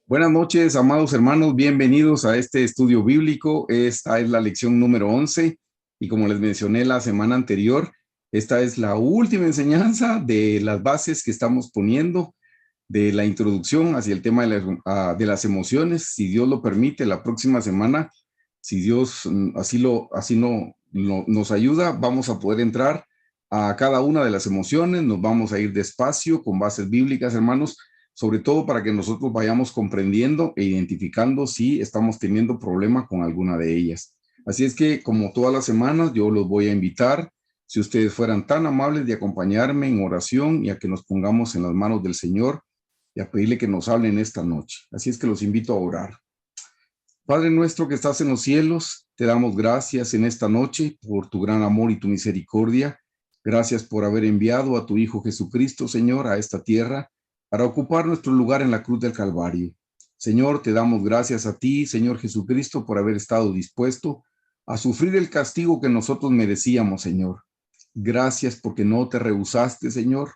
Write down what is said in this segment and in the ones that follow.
Buenas noches, amados hermanos, bienvenidos a este estudio bíblico. Esta es la lección número 11 y como les mencioné la semana anterior, esta es la última enseñanza de las bases que estamos poniendo de la introducción hacia el tema de las emociones. Si Dios lo permite, la próxima semana, si Dios nos ayuda, vamos a poder entrar a cada una de las emociones. Nos vamos a ir despacio con bases bíblicas, hermanos, sobre todo para que nosotros vayamos comprendiendo e identificando si estamos teniendo problema con alguna de ellas. Así es que, como todas las semanas, yo los voy a invitar, si ustedes fueran tan amables de acompañarme en oración y a que nos pongamos en las manos del Señor y a pedirle que nos hablen esta noche. Así es que los invito a orar. Padre nuestro que estás en los cielos, te damos gracias en esta noche por tu gran amor y tu misericordia. Gracias por haber enviado a tu Hijo Jesucristo, Señor, a esta tierra para ocupar nuestro lugar en la cruz del Calvario. Señor, te damos gracias a ti, Señor Jesucristo, por haber estado dispuesto a sufrir el castigo que nosotros merecíamos, Señor. Gracias porque no te rehusaste, Señor,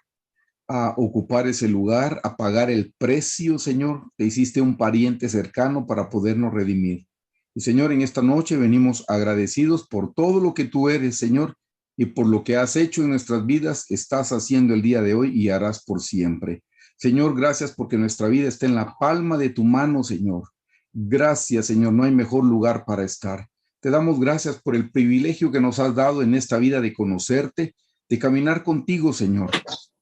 a ocupar ese lugar, a pagar el precio, Señor. Te hiciste un pariente cercano para podernos redimir. Y Señor, en esta noche venimos agradecidos por todo lo que tú eres, Señor, y por lo que has hecho en nuestras vidas, estás haciendo el día de hoy y harás por siempre. Señor, gracias porque nuestra vida está en la palma de tu mano, Señor. Gracias, Señor, no hay mejor lugar para estar. Te damos gracias por el privilegio que nos has dado en esta vida de conocerte, de caminar contigo, Señor,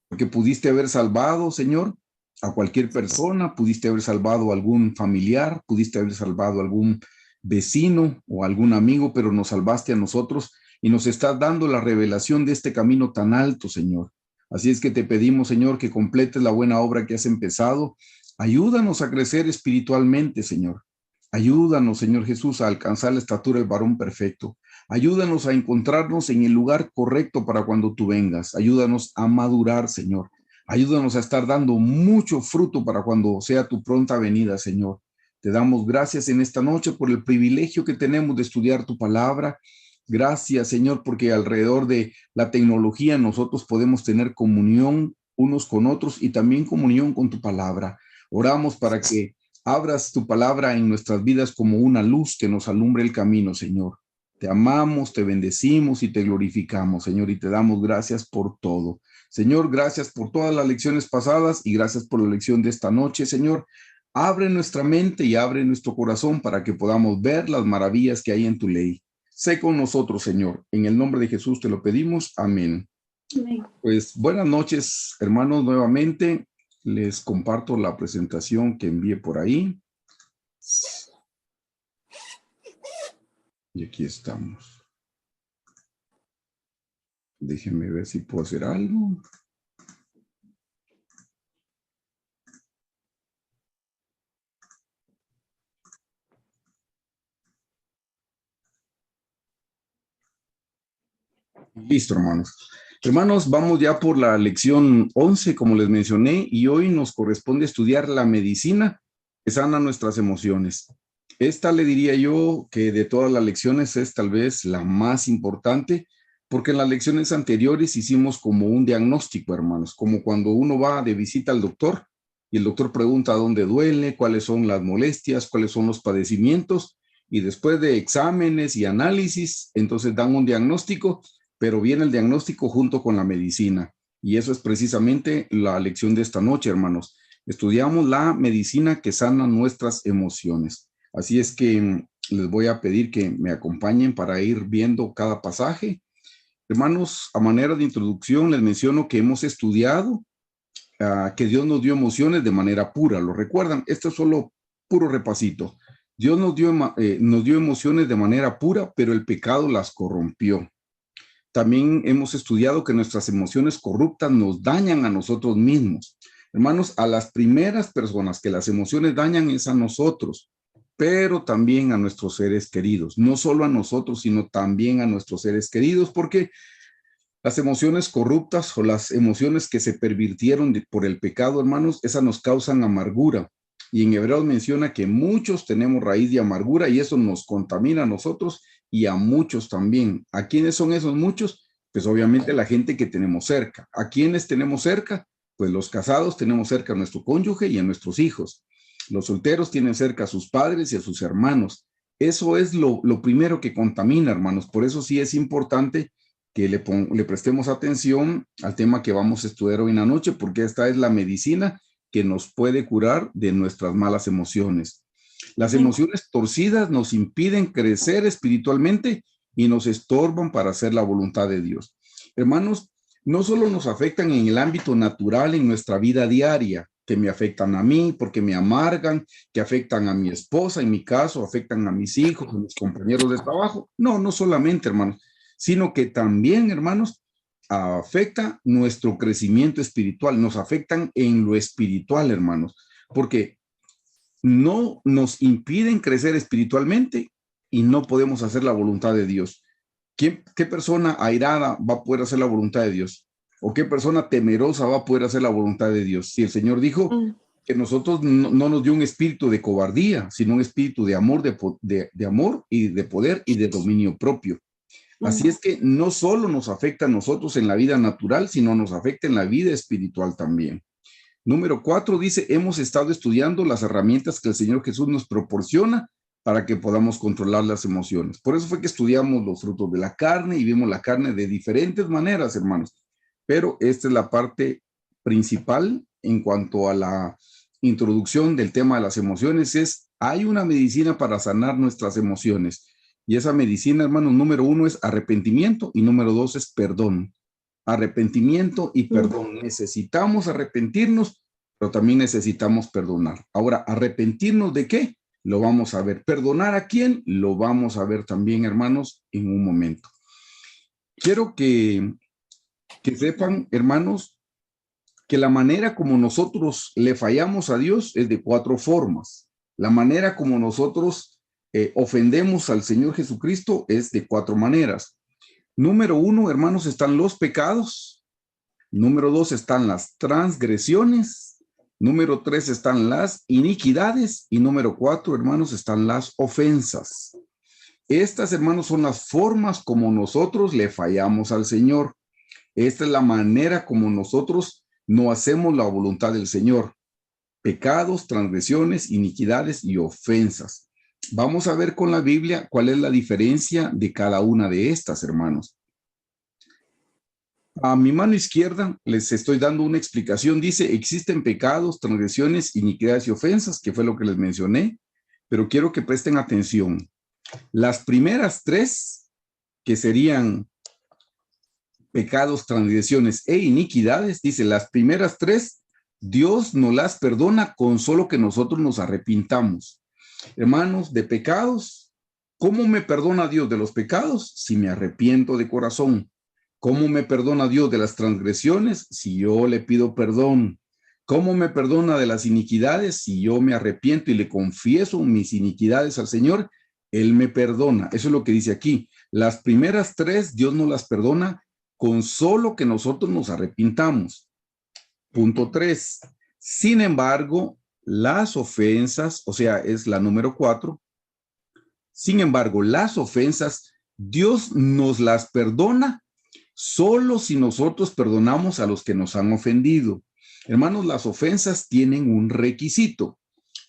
porque pudiste haber salvado, Señor, a cualquier persona, pudiste haber salvado a algún familiar, pudiste haber salvado a algún vecino o algún amigo, pero nos salvaste a nosotros y nos estás dando la revelación de este camino tan alto, Señor. Así es que te pedimos, Señor, que completes la buena obra que has empezado. Ayúdanos a crecer espiritualmente, Señor. Ayúdanos, Señor Jesús, a alcanzar la estatura del varón perfecto. Ayúdanos a encontrarnos en el lugar correcto para cuando tú vengas. Ayúdanos a madurar, Señor. Ayúdanos a estar dando mucho fruto para cuando sea tu pronta venida, Señor. Te damos gracias en esta noche por el privilegio que tenemos de estudiar tu palabra. Gracias, Señor, porque alrededor de la tecnología nosotros podemos tener comunión unos con otros y también comunión con tu palabra. Oramos para que abras tu palabra en nuestras vidas como una luz que nos alumbre el camino, Señor. Te amamos, te bendecimos y te glorificamos, Señor, y te damos gracias por todo. Señor, gracias por todas las lecciones pasadas y gracias por la lección de esta noche, Señor. Abre nuestra mente y abre nuestro corazón para que podamos ver las maravillas que hay en tu ley. Sé con nosotros, Señor. En el nombre de Jesús te lo pedimos. Amén. Amén. Pues buenas noches, hermanos, nuevamente. Les comparto la presentación que envié por ahí. Y aquí estamos. Déjenme ver si puedo hacer algo. Listo, hermanos. Hermanos, vamos ya por la lección 11, como les mencioné, y hoy nos corresponde estudiar la medicina que sana nuestras emociones. Esta le diría yo que de todas las lecciones es tal vez la más importante, porque en las lecciones anteriores hicimos como un diagnóstico, hermanos, como cuando uno va de visita al doctor y el doctor pregunta dónde duele, cuáles son las molestias, cuáles son los padecimientos, y después de exámenes y análisis, entonces dan un diagnóstico, pero viene el diagnóstico junto con la medicina. Y eso es precisamente la lección de esta noche, hermanos. Estudiamos la medicina que sana nuestras emociones. Así es que les voy a pedir que me acompañen para ir viendo cada pasaje. Hermanos, a manera de introducción les menciono que hemos estudiado que Dios nos dio emociones de manera pura. ¿Lo recuerdan? Esto es solo puro repasito. Dios nos dio emociones de manera pura, pero el pecado las corrompió. También hemos estudiado que nuestras emociones corruptas nos dañan a nosotros mismos. Hermanos, a las primeras personas que las emociones dañan es a nosotros, pero también a nuestros seres queridos. No solo a nosotros, sino también a nuestros seres queridos, porque las emociones corruptas o las emociones que se pervirtieron por el pecado, hermanos, esas nos causan amargura. Y en Hebreos menciona que muchos tenemos raíz de amargura y eso nos contamina a nosotros y a muchos también. ¿A quiénes son esos muchos? Pues obviamente la gente que tenemos cerca. ¿A quiénes tenemos cerca? Pues los casados tenemos cerca a nuestro cónyuge y a nuestros hijos. Los solteros tienen cerca a sus padres y a sus hermanos. Eso es lo primero que contamina, hermanos. Por eso sí es importante que le prestemos atención al tema que vamos a estudiar hoy en la noche, porque esta es la medicina que nos puede curar de nuestras malas emociones. Las emociones torcidas nos impiden crecer espiritualmente y nos estorban para hacer la voluntad de Dios. Hermanos, no solo nos afectan en el ámbito natural, en nuestra vida diaria, que me afectan a mí porque me amargan, que afectan a mi esposa, en mi caso, afectan a mis hijos, a mis compañeros de trabajo. No, no solamente, hermanos, sino que también, hermanos, afecta nuestro crecimiento espiritual, nos afectan en lo espiritual, hermanos, porque no nos impiden crecer espiritualmente y no podemos hacer la voluntad de Dios. ¿Qué persona airada va a poder hacer la voluntad de Dios? ¿O qué persona temerosa va a poder hacer la voluntad de Dios? Si el Señor dijo que nosotros no nos dio un espíritu de cobardía, sino un espíritu de amor, de amor y de poder y de dominio propio. Así es que no solo nos afecta a nosotros en la vida natural, sino nos afecta en la vida espiritual también. Número 4 dice, hemos estado estudiando las herramientas que el Señor Jesús nos proporciona para que podamos controlar las emociones. Por eso fue que estudiamos los frutos de la carne y vimos la carne de diferentes maneras, hermanos. Pero esta es la parte principal en cuanto a la introducción del tema de las emociones. Hay una medicina para sanar nuestras emociones. Y esa medicina, hermanos, número 1 es arrepentimiento y número 2 es perdón. Arrepentimiento y perdón. Necesitamos arrepentirnos, pero también necesitamos perdonar. Ahora, ¿arrepentirnos de qué? Lo vamos a ver. ¿Perdonar a quién? Lo vamos a ver también, hermanos, en un momento. Quiero que sepan, hermanos, que la manera como nosotros le fallamos a Dios es de 4 formas. La manera como nosotros ofendemos al Señor Jesucristo es de 4 maneras. Número 1, hermanos, están los pecados. Número 2 están las transgresiones. Número 3 están las iniquidades. Y número 4, hermanos, están las ofensas. Estas, hermanos, son las formas como nosotros le fallamos al Señor. Esta es la manera como nosotros no hacemos la voluntad del Señor. Pecados, transgresiones, iniquidades y ofensas. Vamos a ver con la Biblia cuál es la diferencia de cada una de estas, hermanos. A mi mano izquierda les estoy dando una explicación. Dice, existen pecados, transgresiones, iniquidades y ofensas, que fue lo que les mencioné, pero quiero que presten atención. Las primeras 3, que serían pecados, transgresiones e iniquidades, dice, las primeras 3, Dios nos las perdona con solo que nosotros nos arrepintamos. Hermanos, de pecados, ¿cómo me perdona Dios de los pecados? Si me arrepiento de corazón. ¿Cómo me perdona Dios de las transgresiones? Si yo le pido perdón. ¿Cómo me perdona de las iniquidades? Si yo me arrepiento y le confieso mis iniquidades al Señor, Él me perdona. Eso es lo que dice aquí. Las primeras 3, Dios nos las perdona con solo que nosotros nos arrepintamos. Punto 3. Sin embargo, las ofensas, o sea, es la número 4. Sin embargo, las ofensas, Dios nos las perdona solo si nosotros perdonamos a los que nos han ofendido. Hermanos, las ofensas tienen un requisito.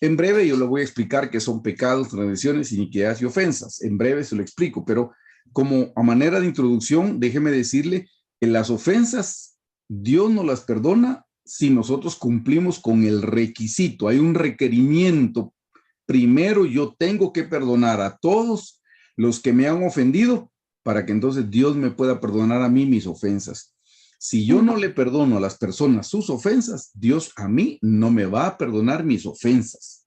En breve yo le voy a explicar qué son pecados, transgresiones, iniquidades y ofensas. En breve se lo explico, pero como a manera de introducción, déjeme decirle que las ofensas, Dios nos las perdona si nosotros cumplimos con el requisito. Hay un requerimiento. Primero yo tengo que perdonar a todos los que me han ofendido para que entonces Dios me pueda perdonar a mí mis ofensas. Si yo no le perdono a las personas sus ofensas, Dios a mí no me va a perdonar mis ofensas.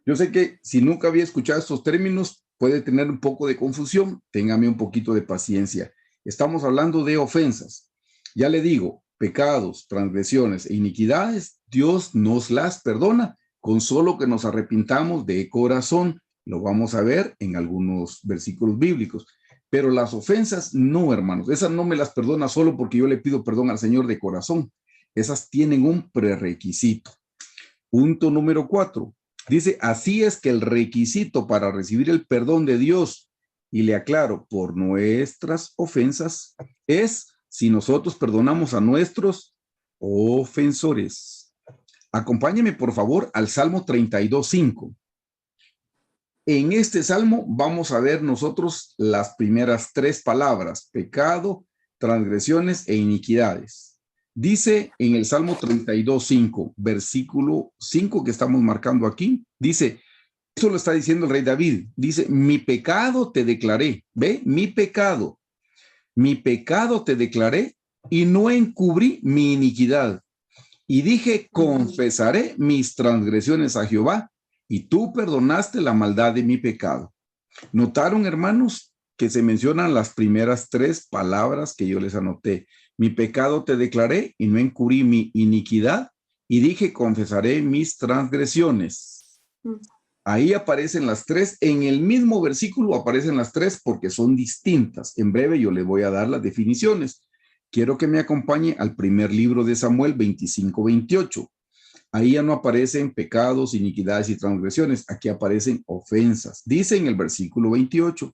Yo sé que si nunca había escuchado estos términos, puede tener un poco de confusión. Téngame un poquito de paciencia. Estamos hablando de ofensas. Ya le digo, pecados, transgresiones e iniquidades, Dios nos las perdona con solo que nos arrepintamos de corazón. Lo vamos a ver en algunos versículos bíblicos. Pero las ofensas, no, hermanos. Esas no me las perdona solo porque yo le pido perdón al Señor de corazón. Esas tienen un prerequisito. Punto número 4. Dice, así es que el requisito para recibir el perdón de Dios, y le aclaro, por nuestras ofensas, es si nosotros perdonamos a nuestros ofensores. Acompáñeme, por favor, al Salmo 32:5. En este salmo vamos a ver nosotros las primeras tres palabras: pecado, transgresiones e iniquidades. Dice en el Salmo 32:5, versículo 5 que estamos marcando aquí, dice, eso lo está diciendo el rey David, dice, mi pecado te declaré, ¿ve? Mi pecado te declaré y no encubrí mi iniquidad. Y dije, confesaré mis transgresiones a Jehová, y tú perdonaste la maldad de mi pecado. ¿Notaron, hermanos, que se mencionan las primeras tres palabras que yo les anoté? Mi pecado te declaré y no encubrí mi iniquidad, y dije, confesaré mis transgresiones. Ahí aparecen las tres, en el mismo versículo aparecen las tres porque son distintas. En breve yo les voy a dar las definiciones. Quiero que me acompañe al primer libro de Samuel 25:28. Ahí ya no aparecen pecados, iniquidades y transgresiones. Aquí aparecen ofensas. Dice en el versículo 28,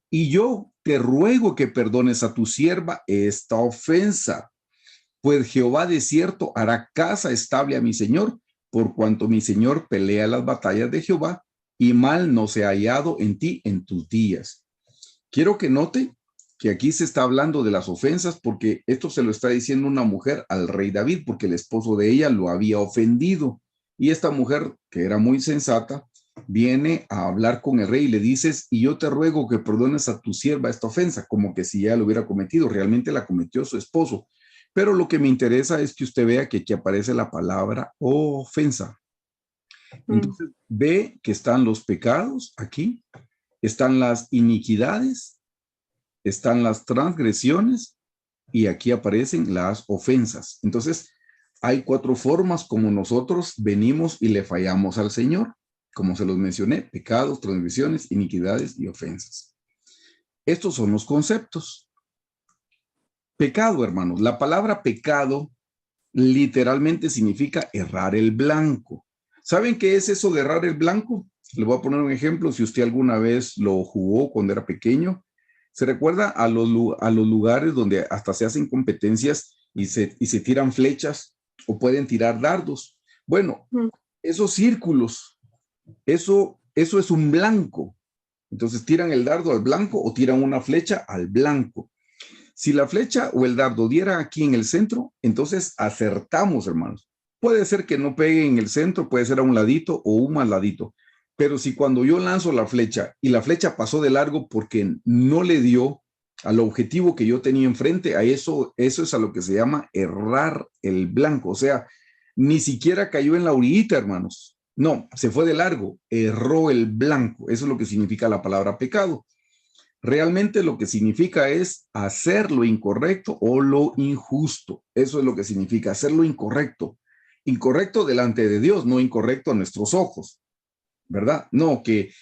y yo te ruego que perdones a tu sierva esta ofensa, pues Jehová de cierto hará casa estable a mi señor, por cuanto mi señor pelea las batallas de Jehová, y mal no se ha hallado en ti en tus días. Quiero que note que aquí se está hablando de las ofensas, porque esto se lo está diciendo una mujer al rey David, porque el esposo de ella lo había ofendido. Y esta mujer, que era muy sensata, viene a hablar con el rey y le dices, y yo te ruego que perdones a tu sierva esta ofensa, como que si ella lo hubiera cometido. Realmente la cometió su esposo. Pero lo que me interesa es que usted vea que aquí aparece la palabra ofensa. Entonces, ve que están los pecados aquí, están las iniquidades, están las transgresiones y aquí aparecen las ofensas. Entonces, hay cuatro formas como nosotros venimos y le fallamos al Señor. Como se los mencioné, pecados, transgresiones, iniquidades y ofensas. Estos son los conceptos. Pecado, hermanos. La palabra pecado literalmente significa errar el blanco. ¿Saben qué es eso de errar el blanco? Le voy a poner un ejemplo. Si usted alguna vez lo jugó cuando era pequeño, ¿se recuerda a los lugares donde hasta se hacen competencias y se tiran flechas o pueden tirar dardos? Bueno, esos círculos, eso es un blanco. Entonces tiran el dardo al blanco o tiran una flecha al blanco. Si la flecha o el dardo diera aquí en el centro, entonces acertamos, hermanos. Puede ser que no pegue en el centro, puede ser a un ladito o un mal ladito. Pero si cuando yo lanzo la flecha y la flecha pasó de largo porque no le dio al objetivo que yo tenía enfrente, a eso es a lo que se llama errar el blanco. O sea, ni siquiera cayó en la orillita, hermanos. No, se fue de largo, erró el blanco. Eso es lo que significa la palabra pecado. Realmente lo que significa es hacer lo incorrecto o lo injusto. Eso es lo que significa hacer lo incorrecto. Incorrecto delante de Dios, no incorrecto a nuestros ojos, ¿verdad? No, que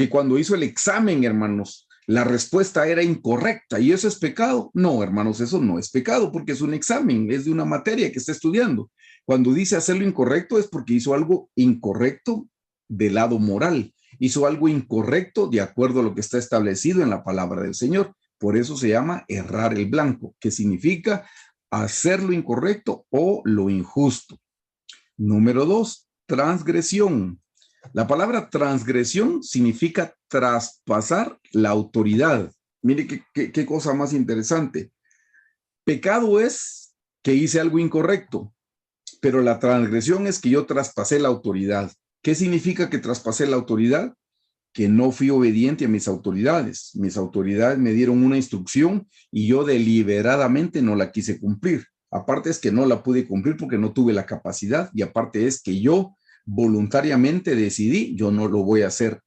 cuando hizo el examen, hermanos, la respuesta era incorrecta y eso es pecado. No, hermanos, eso no es pecado porque es un examen, es de una materia que está estudiando. Cuando dice hacer lo incorrecto es porque hizo algo incorrecto del lado moral. Hizo algo incorrecto de acuerdo a lo que está establecido en la palabra del Señor. Por eso se llama errar el blanco, que significa hacer lo incorrecto o lo injusto. Número 2, transgresión. La palabra transgresión significa traspasar la autoridad. Mire qué cosa más interesante. Pecado es que hice algo incorrecto, pero la transgresión es que yo traspasé la autoridad. ¿Qué significa que traspasé la autoridad? Que no fui obediente a mis autoridades. Mis autoridades me dieron una instrucción y yo deliberadamente no la quise cumplir. Aparte es que no la pude cumplir porque no tuve la capacidad y aparte es que yo voluntariamente decidí, yo no lo voy a hacer.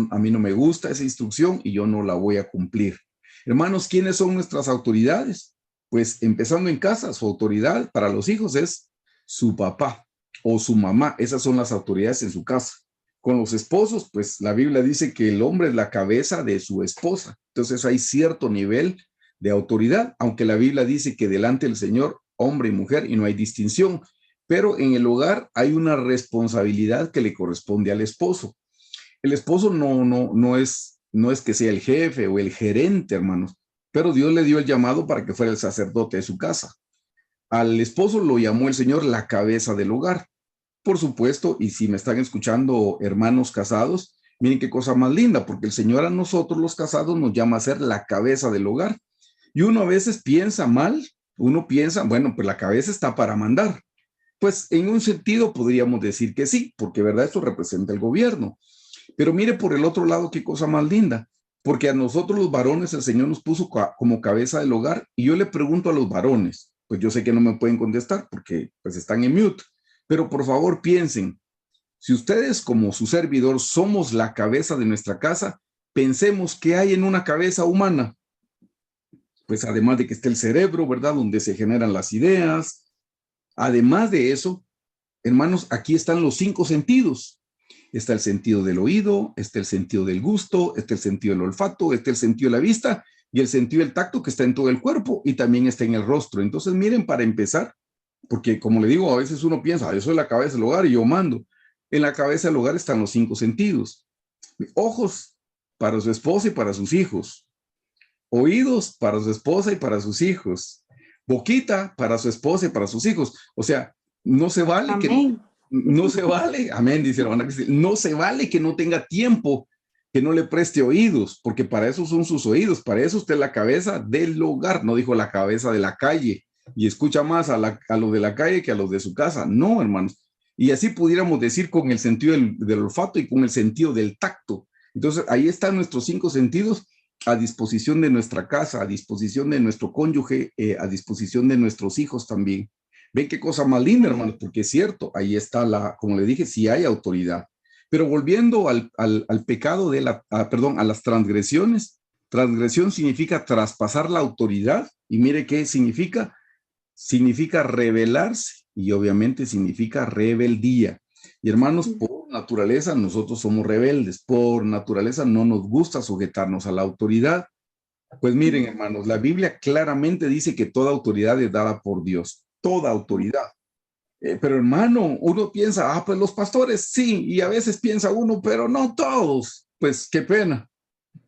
A mí no me gusta esa instrucción y yo no la voy a cumplir. Hermanos, ¿quiénes son nuestras autoridades? Pues empezando en casa, su autoridad para los hijos es su papá o su mamá. Esas son las autoridades en su casa. Con los esposos, pues la Biblia dice que el hombre es la cabeza de su esposa. Entonces hay cierto nivel de autoridad, aunque la Biblia dice que delante del Señor, hombre y mujer, y no hay distinción. Pero en el hogar hay una responsabilidad que le corresponde al esposo. El esposo no es que sea el jefe o el gerente, hermanos, pero Dios le dio el llamado para que fuera el sacerdote de su casa. Al esposo lo llamó el Señor la cabeza del hogar. Por supuesto, y si me están escuchando hermanos casados, miren qué cosa más linda, porque el Señor a nosotros los casados nos llama a ser la cabeza del hogar. Y uno a veces piensa mal, uno piensa, bueno, pues la cabeza está para mandar. Pues en un sentido podríamos decir que sí, porque verdad esto representa el gobierno. Pero mire por el otro lado qué cosa más linda, porque a nosotros los varones el Señor nos puso como cabeza del hogar y yo le pregunto a los varones, pues yo sé que no me pueden contestar porque pues están en mute, pero por favor piensen, si ustedes como su servidor somos la cabeza de nuestra casa, pensemos qué hay en una cabeza humana. Pues además de que esté el cerebro, ¿verdad? Donde se generan las ideas. Además de eso, hermanos, aquí están los 5 sentidos. Está el sentido del oído, está el sentido del gusto, está el sentido del olfato, está el sentido de la vista y el sentido del tacto que está en todo el cuerpo y también está en el rostro. Entonces, miren, para empezar, porque como le digo, a veces uno piensa, yo soy la cabeza del hogar y yo mando. En la cabeza del hogar están los 5 sentidos. Ojos para su esposa y para sus hijos. Oídos para su esposa y para sus hijos. Boquita para su esposa y para sus hijos. O sea, no se vale que Amén. no se vale, amén, dice la hermana Cristina, no se vale que no tenga tiempo, que no le preste oídos, porque para eso son sus oídos, para eso usted es la cabeza del hogar, no dijo la cabeza de la calle, y escucha más a lo de la calle que a los de su casa, no, hermanos. Y así pudiéramos decir con el sentido del olfato y con el sentido del tacto. Entonces, ahí están nuestros 5 sentidos a disposición de nuestra casa, a disposición de nuestro cónyuge, a disposición de nuestros hijos también. Ven qué cosa más linda, hermanos, porque es cierto, ahí está como le dije, sí hay autoridad. Pero volviendo al pecado perdón, a las transgresiones, transgresión significa traspasar la autoridad, y mire qué significa, significa rebelarse, y obviamente significa rebeldía. Y hermanos, por naturaleza nosotros somos rebeldes, por naturaleza no nos gusta sujetarnos a la autoridad. Pues miren, hermanos, la Biblia claramente dice que toda autoridad es dada por Dios, toda autoridad. Pero hermano, uno piensa, pues los pastores sí, y a veces piensa uno, pero no todos. Pues qué pena,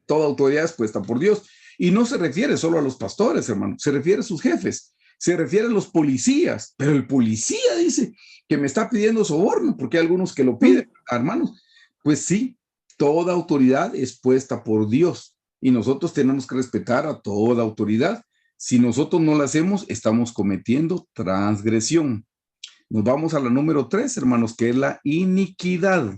toda autoridad es puesta por Dios. Y no se refiere solo a los pastores, hermano, se refiere a sus jefes, se refiere a los policías, pero el policía dice que me está pidiendo soborno, porque hay algunos que lo piden, hermanos. Pues sí, toda autoridad es puesta por Dios y nosotros tenemos que respetar a toda autoridad. Si nosotros no la hacemos, estamos cometiendo transgresión. Nos vamos a la número 3, hermanos, que es la iniquidad.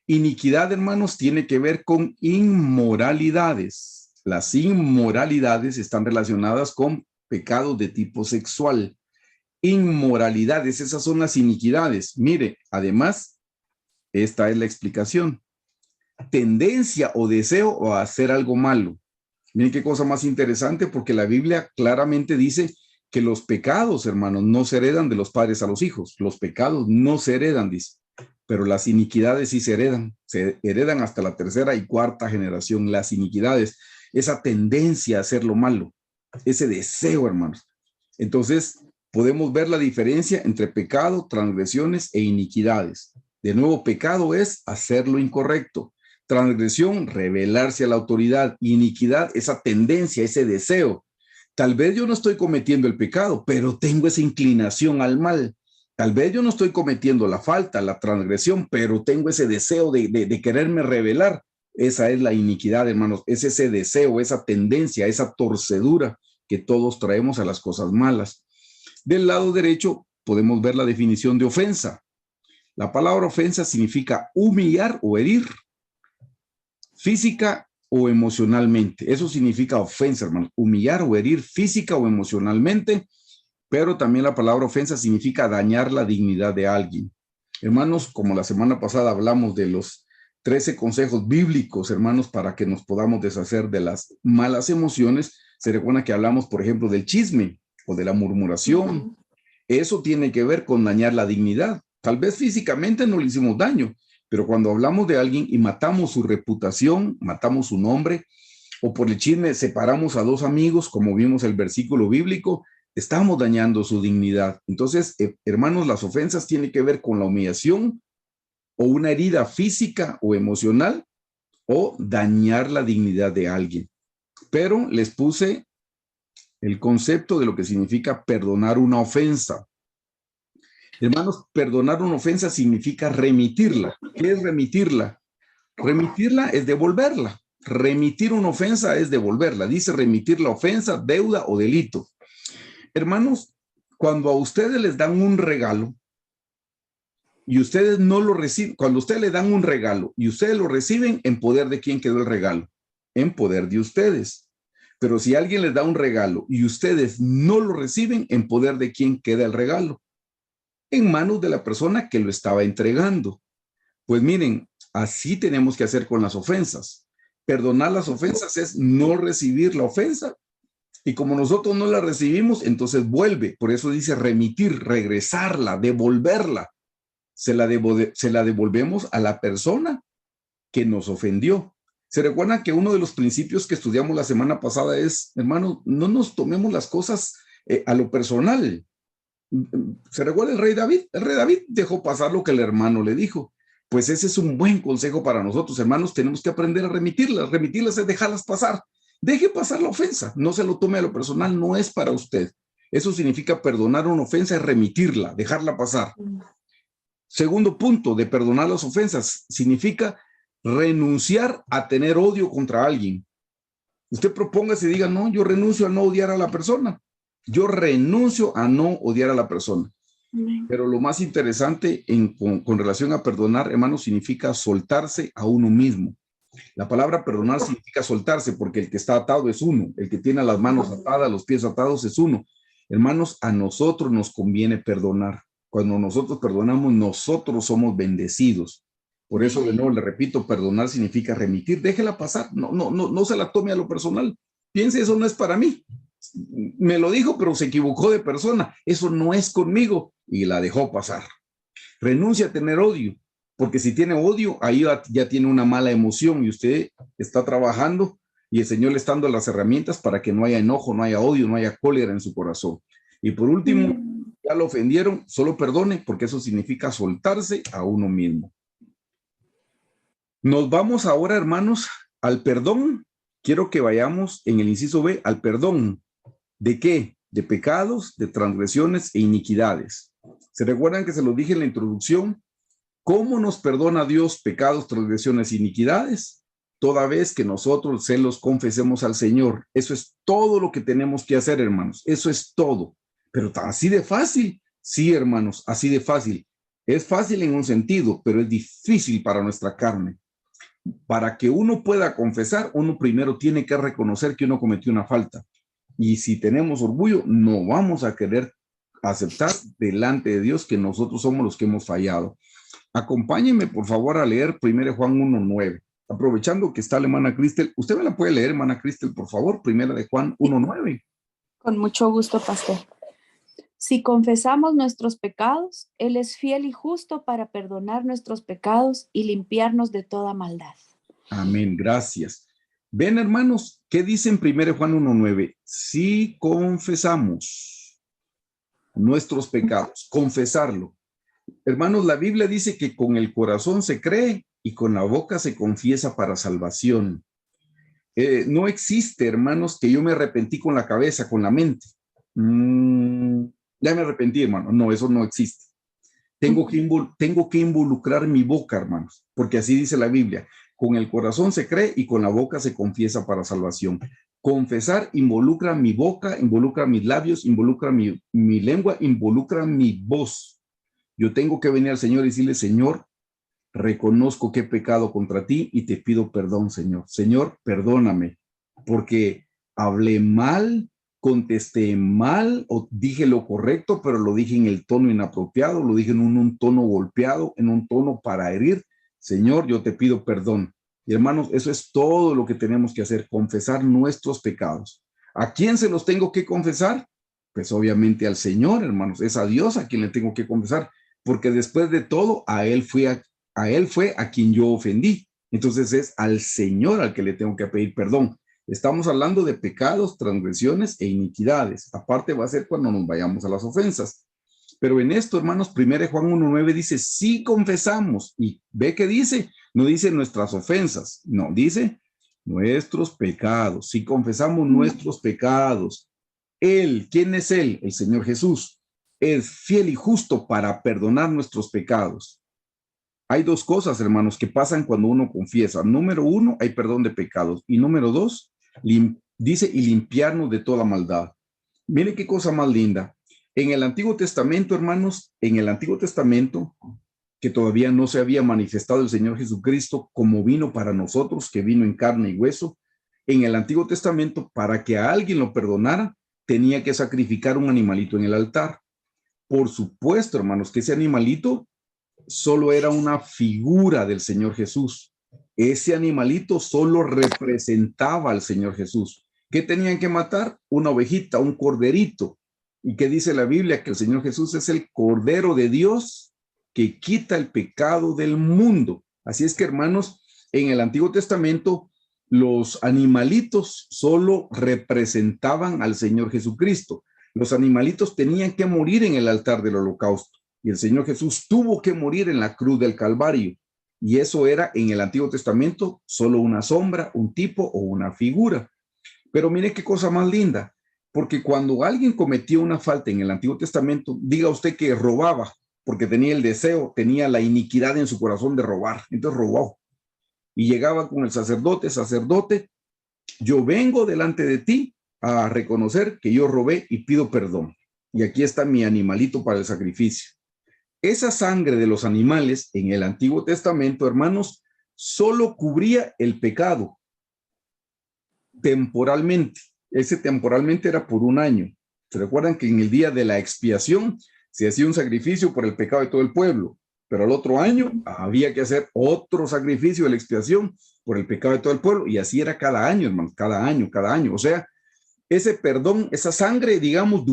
Iniquidad, hermanos, tiene que ver con inmoralidades. Las inmoralidades están relacionadas con pecados de tipo sexual. Inmoralidades, esas son las iniquidades. Mire, además, esta es la explicación. Tendencia o deseo a hacer algo malo. Miren qué cosa más interesante, porque la Biblia claramente dice que los pecados, hermanos, no se heredan de los padres a los hijos. Los pecados no se heredan, dice, pero las iniquidades sí se heredan hasta la 3ª y 4ª generación. Las iniquidades, esa tendencia a hacer lo malo, ese deseo, hermanos. Entonces, podemos ver la diferencia entre pecado, transgresiones e iniquidades. De nuevo, pecado es hacer lo incorrecto. Transgresión, rebelarse a la autoridad. Iniquidad, esa tendencia, ese deseo. Tal vez yo no estoy cometiendo el pecado, pero tengo esa inclinación al mal. Tal vez yo no estoy cometiendo la falta, la transgresión, pero tengo ese deseo de quererme rebelar. Esa es la iniquidad, hermanos. Es ese deseo, esa tendencia, esa torcedura que todos traemos a las cosas malas. Del lado derecho podemos ver la definición de ofensa. La palabra ofensa significa humillar o herir, física o emocionalmente. Eso significa ofensa, hermano. Humillar o herir física o emocionalmente, pero también la palabra ofensa significa dañar la dignidad de alguien. Hermanos, como la semana pasada hablamos de los 13 consejos bíblicos, hermanos, para que nos podamos deshacer de las malas emociones, se recuerda que hablamos, por ejemplo, del chisme o de la murmuración. Eso tiene que ver con dañar la dignidad. Tal vez físicamente no le hicimos daño, pero cuando hablamos de alguien y matamos su reputación, matamos su nombre, o por el chisme separamos a 2 amigos, como vimos el versículo bíblico, estamos dañando su dignidad. Entonces, hermanos, las ofensas tienen que ver con la humillación o una herida física o emocional o dañar la dignidad de alguien. Pero les puse el concepto de lo que significa perdonar una ofensa. Hermanos, perdonar una ofensa significa remitirla. ¿Qué es remitirla? Remitirla es devolverla. Remitir una ofensa es devolverla. Dice remitir la ofensa, deuda o delito. Hermanos, cuando a ustedes les dan un regalo y ustedes no lo reciben, cuando ustedes le dan un regalo y ustedes lo reciben, ¿en poder de quién quedó el regalo? En poder de ustedes. Pero si alguien les da un regalo y ustedes no lo reciben, ¿en poder de quién queda el regalo? En manos de la persona que lo estaba entregando. Pues miren, así tenemos que hacer con las ofensas. Perdonar las ofensas es no recibir la ofensa. Y como nosotros no la recibimos, entonces vuelve. Por eso dice remitir, regresarla, devolverla. Se la devolvemos a la persona que nos ofendió. ¿Se recuerdan que uno de los principios que estudiamos la semana pasada es, hermano, no nos tomemos las cosas a lo personal? ¿Se recuerda el rey David? El rey David dejó pasar lo que el hermano le dijo. Pues ese es un buen consejo para nosotros, hermanos. Tenemos que aprender a remitirlas. Remitirlas es dejarlas pasar. Deje pasar la ofensa. No se lo tome a lo personal. No es para usted. Eso significa perdonar una ofensa, es remitirla, dejarla pasar. Segundo punto de perdonar las ofensas significa renunciar a tener odio contra alguien. Usted propóngase y diga, no, yo renuncio a no odiar a la persona. Yo renuncio a no odiar a la persona. Pero lo más interesante con relación a perdonar, hermanos, significa soltarse a uno mismo. La palabra perdonar significa soltarse porque el que está atado es uno. El que tiene las manos atadas, los pies atados es uno. Hermanos, a nosotros nos conviene perdonar. Cuando nosotros perdonamos, nosotros somos bendecidos. Por eso, de nuevo, le repito, perdonar significa remitir. Déjela pasar. No se la tome a lo personal. Piense, eso no es para mí. Me lo dijo, pero se equivocó de persona. Eso no es conmigo y la dejó pasar. Renuncia a tener odio, porque si tiene odio, ahí ya tiene una mala emoción y usted está trabajando y el Señor le está dando las herramientas para que no haya enojo, no haya odio, no haya cólera en su corazón. Y por último, ya lo ofendieron, solo perdone, porque eso significa soltarse a uno mismo. Nos vamos ahora, hermanos, al perdón. Quiero que vayamos en el inciso B, al perdón. ¿De qué? De pecados, de transgresiones e iniquidades. ¿Se recuerdan que se lo dije en la introducción? ¿Cómo nos perdona Dios pecados, transgresiones e iniquidades? Toda vez que nosotros se los confesemos al Señor. Eso es todo lo que tenemos que hacer, hermanos. Eso es todo. Pero así de fácil. Sí, hermanos, así de fácil. Es fácil en un sentido, pero es difícil para nuestra carne. Para que uno pueda confesar, uno primero tiene que reconocer que uno cometió una falta. Y si tenemos orgullo, no vamos a querer aceptar delante de Dios que nosotros somos los que hemos fallado. Acompáñenme, por favor, a leer 1 Juan 1:9. Aprovechando que está la hermana Cristel, ¿usted me la puede leer, hermana Cristel, por favor? 1 Juan 1:9. Con mucho gusto, pastor. Si confesamos nuestros pecados, Él es fiel y justo para perdonar nuestros pecados y limpiarnos de toda maldad. Amén, gracias. Ven, hermanos, ¿qué dice en 1 Juan 1:9? Si confesamos nuestros pecados, confesarlo. Hermanos, la Biblia dice que con el corazón se cree y con la boca se confiesa para salvación. No existe, hermanos, que yo me arrepentí con la cabeza, con la mente. Ya me arrepentí, hermano. No, eso no existe. Tengo que involucrar mi boca, hermanos, porque así dice la Biblia. Con el corazón se cree y con la boca se confiesa para salvación. Confesar involucra mi boca, involucra mis labios, involucra mi lengua, involucra mi voz. Yo tengo que venir al Señor y decirle, Señor, reconozco que he pecado contra ti y te pido perdón, Señor. Señor, perdóname, porque hablé mal, contesté mal o dije lo correcto, pero lo dije en el tono inapropiado, lo dije en un tono golpeado, en un tono para herir. Señor, yo te pido perdón. Y hermanos, eso es todo lo que tenemos que hacer, confesar nuestros pecados. ¿A quién se los tengo que confesar? Pues obviamente al Señor, hermanos. Es a Dios a quien le tengo que confesar, porque después de todo, a Él fue a quien yo ofendí. Entonces es al Señor al que le tengo que pedir perdón. Estamos hablando de pecados, transgresiones e iniquidades. Aparte va a ser cuando nos vayamos a las ofensas. Pero en esto, hermanos, 1 Juan 1:9 dice, si confesamos, y ve que dice, no dice nuestras ofensas, no, dice nuestros pecados. Si confesamos nuestros pecados, Él, ¿quién es Él? El Señor Jesús. Es fiel y justo para perdonar nuestros pecados. Hay dos cosas, hermanos, que pasan cuando uno confiesa. Número uno, hay perdón de pecados. Y número dos, dice, y limpiarnos de toda maldad. Mire qué cosa más linda. En el Antiguo Testamento, hermanos, en el Antiguo Testamento, que todavía no se había manifestado el Señor Jesucristo como vino para nosotros, que vino en carne y hueso, en el Antiguo Testamento, para que a alguien lo perdonara, tenía que sacrificar un animalito en el altar. Por supuesto, hermanos, que ese animalito solo era una figura del Señor Jesús. Ese animalito solo representaba al Señor Jesús. ¿Qué tenían que matar? Una ovejita, un corderito. ¿Y qué dice la Biblia? Que el Señor Jesús es el Cordero de Dios que quita el pecado del mundo. Así es que, hermanos, en el Antiguo Testamento, los animalitos solo representaban al Señor Jesucristo. Los animalitos tenían que morir en el altar del holocausto. Y el Señor Jesús tuvo que morir en la cruz del Calvario. Y eso era en el Antiguo Testamento solo una sombra, un tipo o una figura. Pero mire qué cosa más linda, porque cuando alguien cometía una falta en el Antiguo Testamento, diga usted que robaba, porque tenía el deseo, tenía la iniquidad en su corazón de robar, entonces robó. Y llegaba con el sacerdote, yo vengo delante de ti a reconocer que yo robé y pido perdón. Y aquí está mi animalito para el sacrificio. Esa sangre de los animales en el Antiguo Testamento, hermanos, solo cubría el pecado temporalmente. Ese temporalmente era por un año. ¿Se recuerdan que en el día de la expiación se hacía un sacrificio por el pecado de todo el pueblo? Pero al otro año había que hacer otro sacrificio de la expiación por el pecado de todo el pueblo. Y así era cada año, hermanos, cada año. O sea, ese perdón, esa sangre, digamos,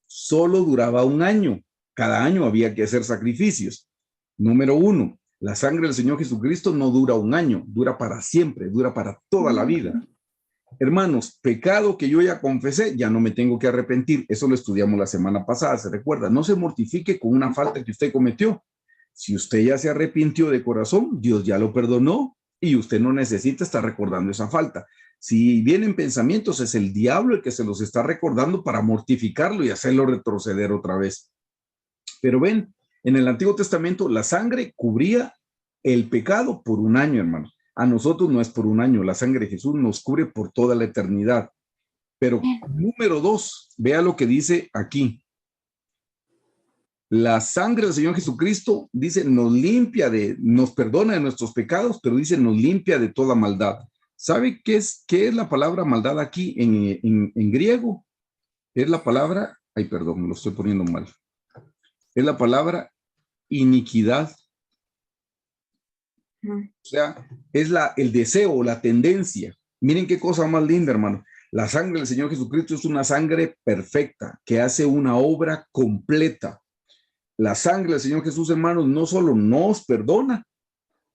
solo duraba un año. Cada año había que hacer sacrificios. Número uno, la sangre del Señor Jesucristo no dura un año, dura para siempre, dura para toda la vida. Hermanos, pecado que yo ya confesé, ya no me tengo que arrepentir. Eso lo estudiamos la semana pasada, ¿se recuerda? No se mortifique con una falta que usted cometió. Si usted ya se arrepintió de corazón, Dios ya lo perdonó y usted no necesita estar recordando esa falta. Si vienen pensamientos, es el diablo el que se los está recordando para mortificarlo y hacerlo retroceder otra vez. Pero ven, en el Antiguo Testamento la sangre cubría el pecado por un año, hermano. A nosotros no es por un año, la sangre de Jesús nos cubre por toda la eternidad. Pero número dos, vea lo que dice aquí. La sangre del Señor Jesucristo, dice, nos perdona de nuestros pecados, pero dice, nos limpia de toda maldad. ¿Sabe qué es la palabra maldad aquí en griego? Es la palabra, perdón, me lo estoy poniendo mal. Es la palabra iniquidad. O sea, es el deseo, la tendencia. Miren qué cosa más linda, hermano. La sangre del Señor Jesucristo es una sangre perfecta que hace una obra completa. La sangre del Señor Jesús, hermanos, no solo nos perdona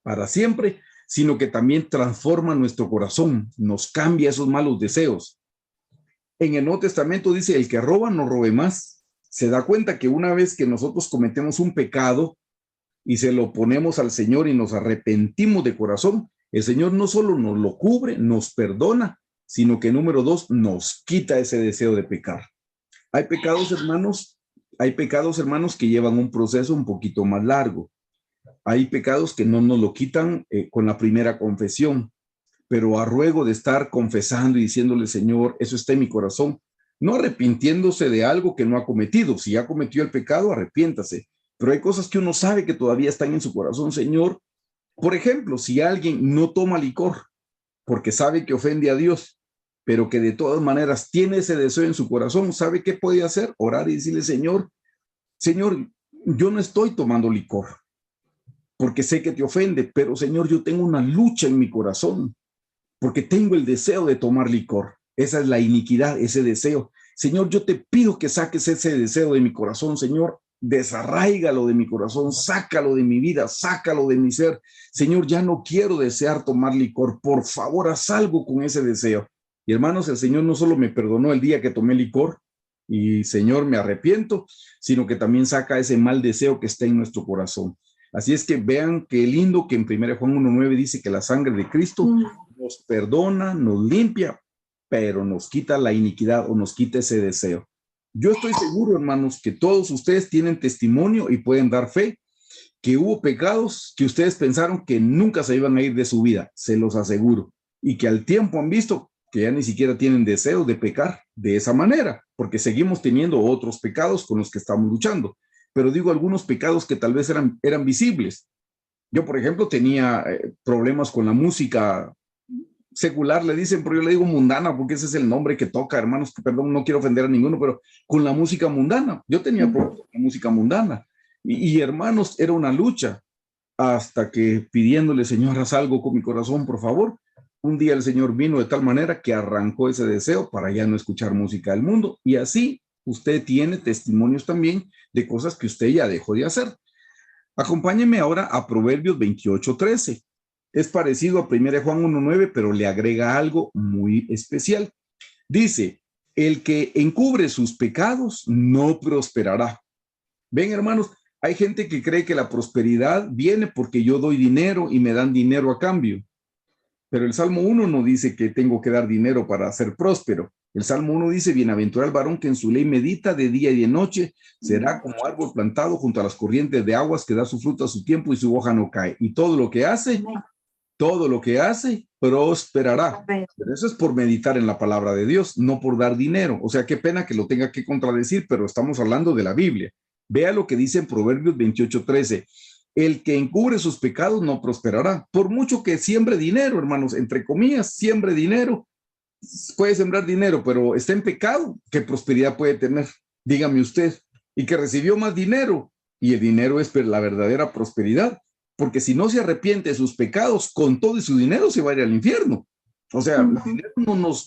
para siempre, sino que también transforma nuestro corazón, nos cambia esos malos deseos. En el Nuevo Testamento dice, el que roba no robe más. Se da cuenta que una vez que nosotros cometemos un pecado y se lo ponemos al Señor y nos arrepentimos de corazón, el Señor no solo nos lo cubre, nos perdona, sino que número dos, nos quita ese deseo de pecar. Hay pecados, hermanos, que llevan un proceso un poquito más largo. Hay pecados que no nos lo quitan con la primera confesión, pero a ruego de estar confesando y diciéndole, Señor, eso está en mi corazón, no arrepintiéndose de algo que no ha cometido. Si ya cometió el pecado, arrepiéntase. Pero hay cosas que uno sabe que todavía están en su corazón, Señor. Por ejemplo, si alguien no toma licor porque sabe que ofende a Dios, pero que de todas maneras tiene ese deseo en su corazón, ¿sabe qué puede hacer? Orar y decirle, Señor, yo no estoy tomando licor porque sé que te ofende, pero Señor, yo tengo una lucha en mi corazón porque tengo el deseo de tomar licor. Esa es la iniquidad, ese deseo. Señor, yo te pido que saques ese deseo de mi corazón, Señor. Desarráigalo de mi corazón, sácalo de mi vida, sácalo de mi ser. Señor, ya no quiero desear tomar licor. Por favor, haz algo con ese deseo. Y hermanos, el Señor no solo me perdonó el día que tomé licor y Señor, me arrepiento, sino que también saca ese mal deseo que está en nuestro corazón. Así es que vean qué lindo que en 1 Juan 1:9 dice que la sangre de Cristo nos perdona, nos limpia pero nos quita la iniquidad o nos quita ese deseo. Yo estoy seguro, hermanos, que todos ustedes tienen testimonio y pueden dar fe que hubo pecados que ustedes pensaron que nunca se iban a ir de su vida, se los aseguro, y que al tiempo han visto que ya ni siquiera tienen deseo de pecar de esa manera, porque seguimos teniendo otros pecados con los que estamos luchando. Pero digo algunos pecados que tal vez eran visibles. Yo, por ejemplo, tenía problemas con la música secular, le dicen, pero yo le digo mundana, porque ese es el nombre que toca, hermanos, que perdón, no quiero ofender a ninguno, pero con la música mundana. Yo tenía problemas con la música mundana. Y hermanos, era una lucha hasta que pidiéndole, Señor, haz algo con mi corazón, por favor. Un día el Señor vino de tal manera que arrancó ese deseo para ya no escuchar música del mundo. Y así usted tiene testimonios también de cosas que usted ya dejó de hacer. Acompáñeme ahora a Proverbios 28:13. Es parecido a 1 Juan 1:9, pero le agrega algo muy especial. Dice, el que encubre sus pecados no prosperará. Ven, hermanos, hay gente que cree que la prosperidad viene porque yo doy dinero y me dan dinero a cambio. Pero el Salmo 1 no dice que tengo que dar dinero para ser próspero. El Salmo 1 dice, bienaventurado el varón que en su ley medita de día y de noche, será como árbol plantado junto a las corrientes de aguas que da su fruto a su tiempo y su hoja no cae. Y todo lo que hace, prosperará. Pero eso es por meditar en la palabra de Dios, no por dar dinero. O sea, qué pena que lo tenga que contradecir, pero estamos hablando de la Biblia. Vea lo que dice en Proverbios 28:13. El que encubre sus pecados no prosperará. Por mucho que siembre dinero, hermanos, entre comillas, siembre dinero, puede sembrar dinero, pero está en pecado, ¿qué prosperidad puede tener? Dígame usted. Y que recibió más dinero, y el dinero es la verdadera prosperidad, porque si no se arrepiente de sus pecados, con todo y su dinero se va a ir al infierno. O sea, el dinero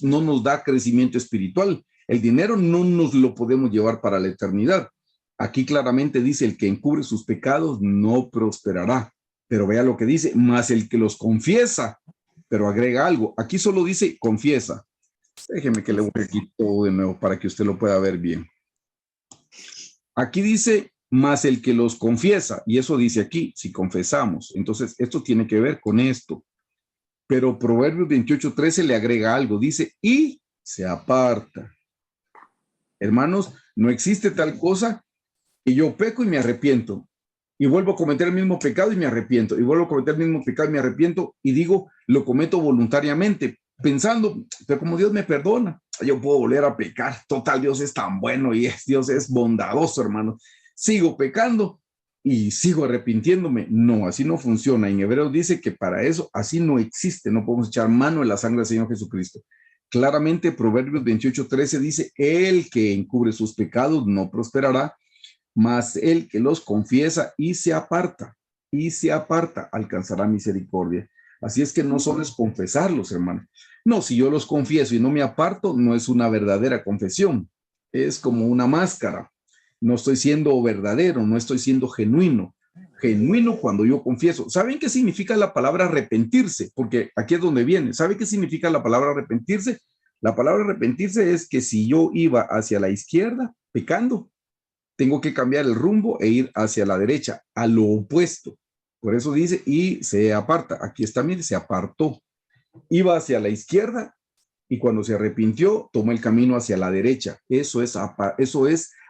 no nos da crecimiento espiritual, el dinero no nos lo podemos llevar para la eternidad. Aquí claramente dice, el que encubre sus pecados no prosperará. Pero vea lo que dice, más el que los confiesa, pero agrega algo. Aquí solo dice confiesa. Déjeme que le voy aquí todo de nuevo para que usted lo pueda ver bien. Aquí dice, más el que los confiesa, y eso dice aquí, si confesamos. Entonces, esto tiene que ver con esto. Pero Proverbios 28:13 le agrega algo, dice, y se aparta. Hermanos, no existe tal cosa que yo peco y me arrepiento, y vuelvo a cometer el mismo pecado y me arrepiento, y vuelvo a cometer el mismo pecado y me arrepiento, y digo, lo cometo voluntariamente, pensando, pero como Dios me perdona, yo puedo volver a pecar, total, Dios es tan bueno y Dios es bondadoso, hermano. Sigo pecando y sigo arrepintiéndome. No, así no funciona. En Hebreos dice que para eso, así no existe, no podemos echar mano de la sangre del Señor Jesucristo. Claramente, Proverbios 28:13 dice, el que encubre sus pecados no prosperará, mas el que los confiesa y se aparta, alcanzará misericordia. Así es que no solo es confesarlos, hermano. No, si yo los confieso y no me aparto, no es una verdadera confesión. Es como una máscara. No estoy siendo verdadero, no estoy siendo genuino. Genuino cuando yo confieso. ¿Saben qué significa la palabra arrepentirse? Porque aquí es donde viene. ¿Sabe qué significa la palabra arrepentirse? La palabra arrepentirse es que si yo iba hacia la izquierda, pecando, tengo que cambiar el rumbo e ir hacia la derecha, a lo opuesto. Por eso dice, y se aparta. Aquí está, mire, se apartó. Iba hacia la izquierda y cuando se arrepintió, tomó el camino hacia la derecha. Eso es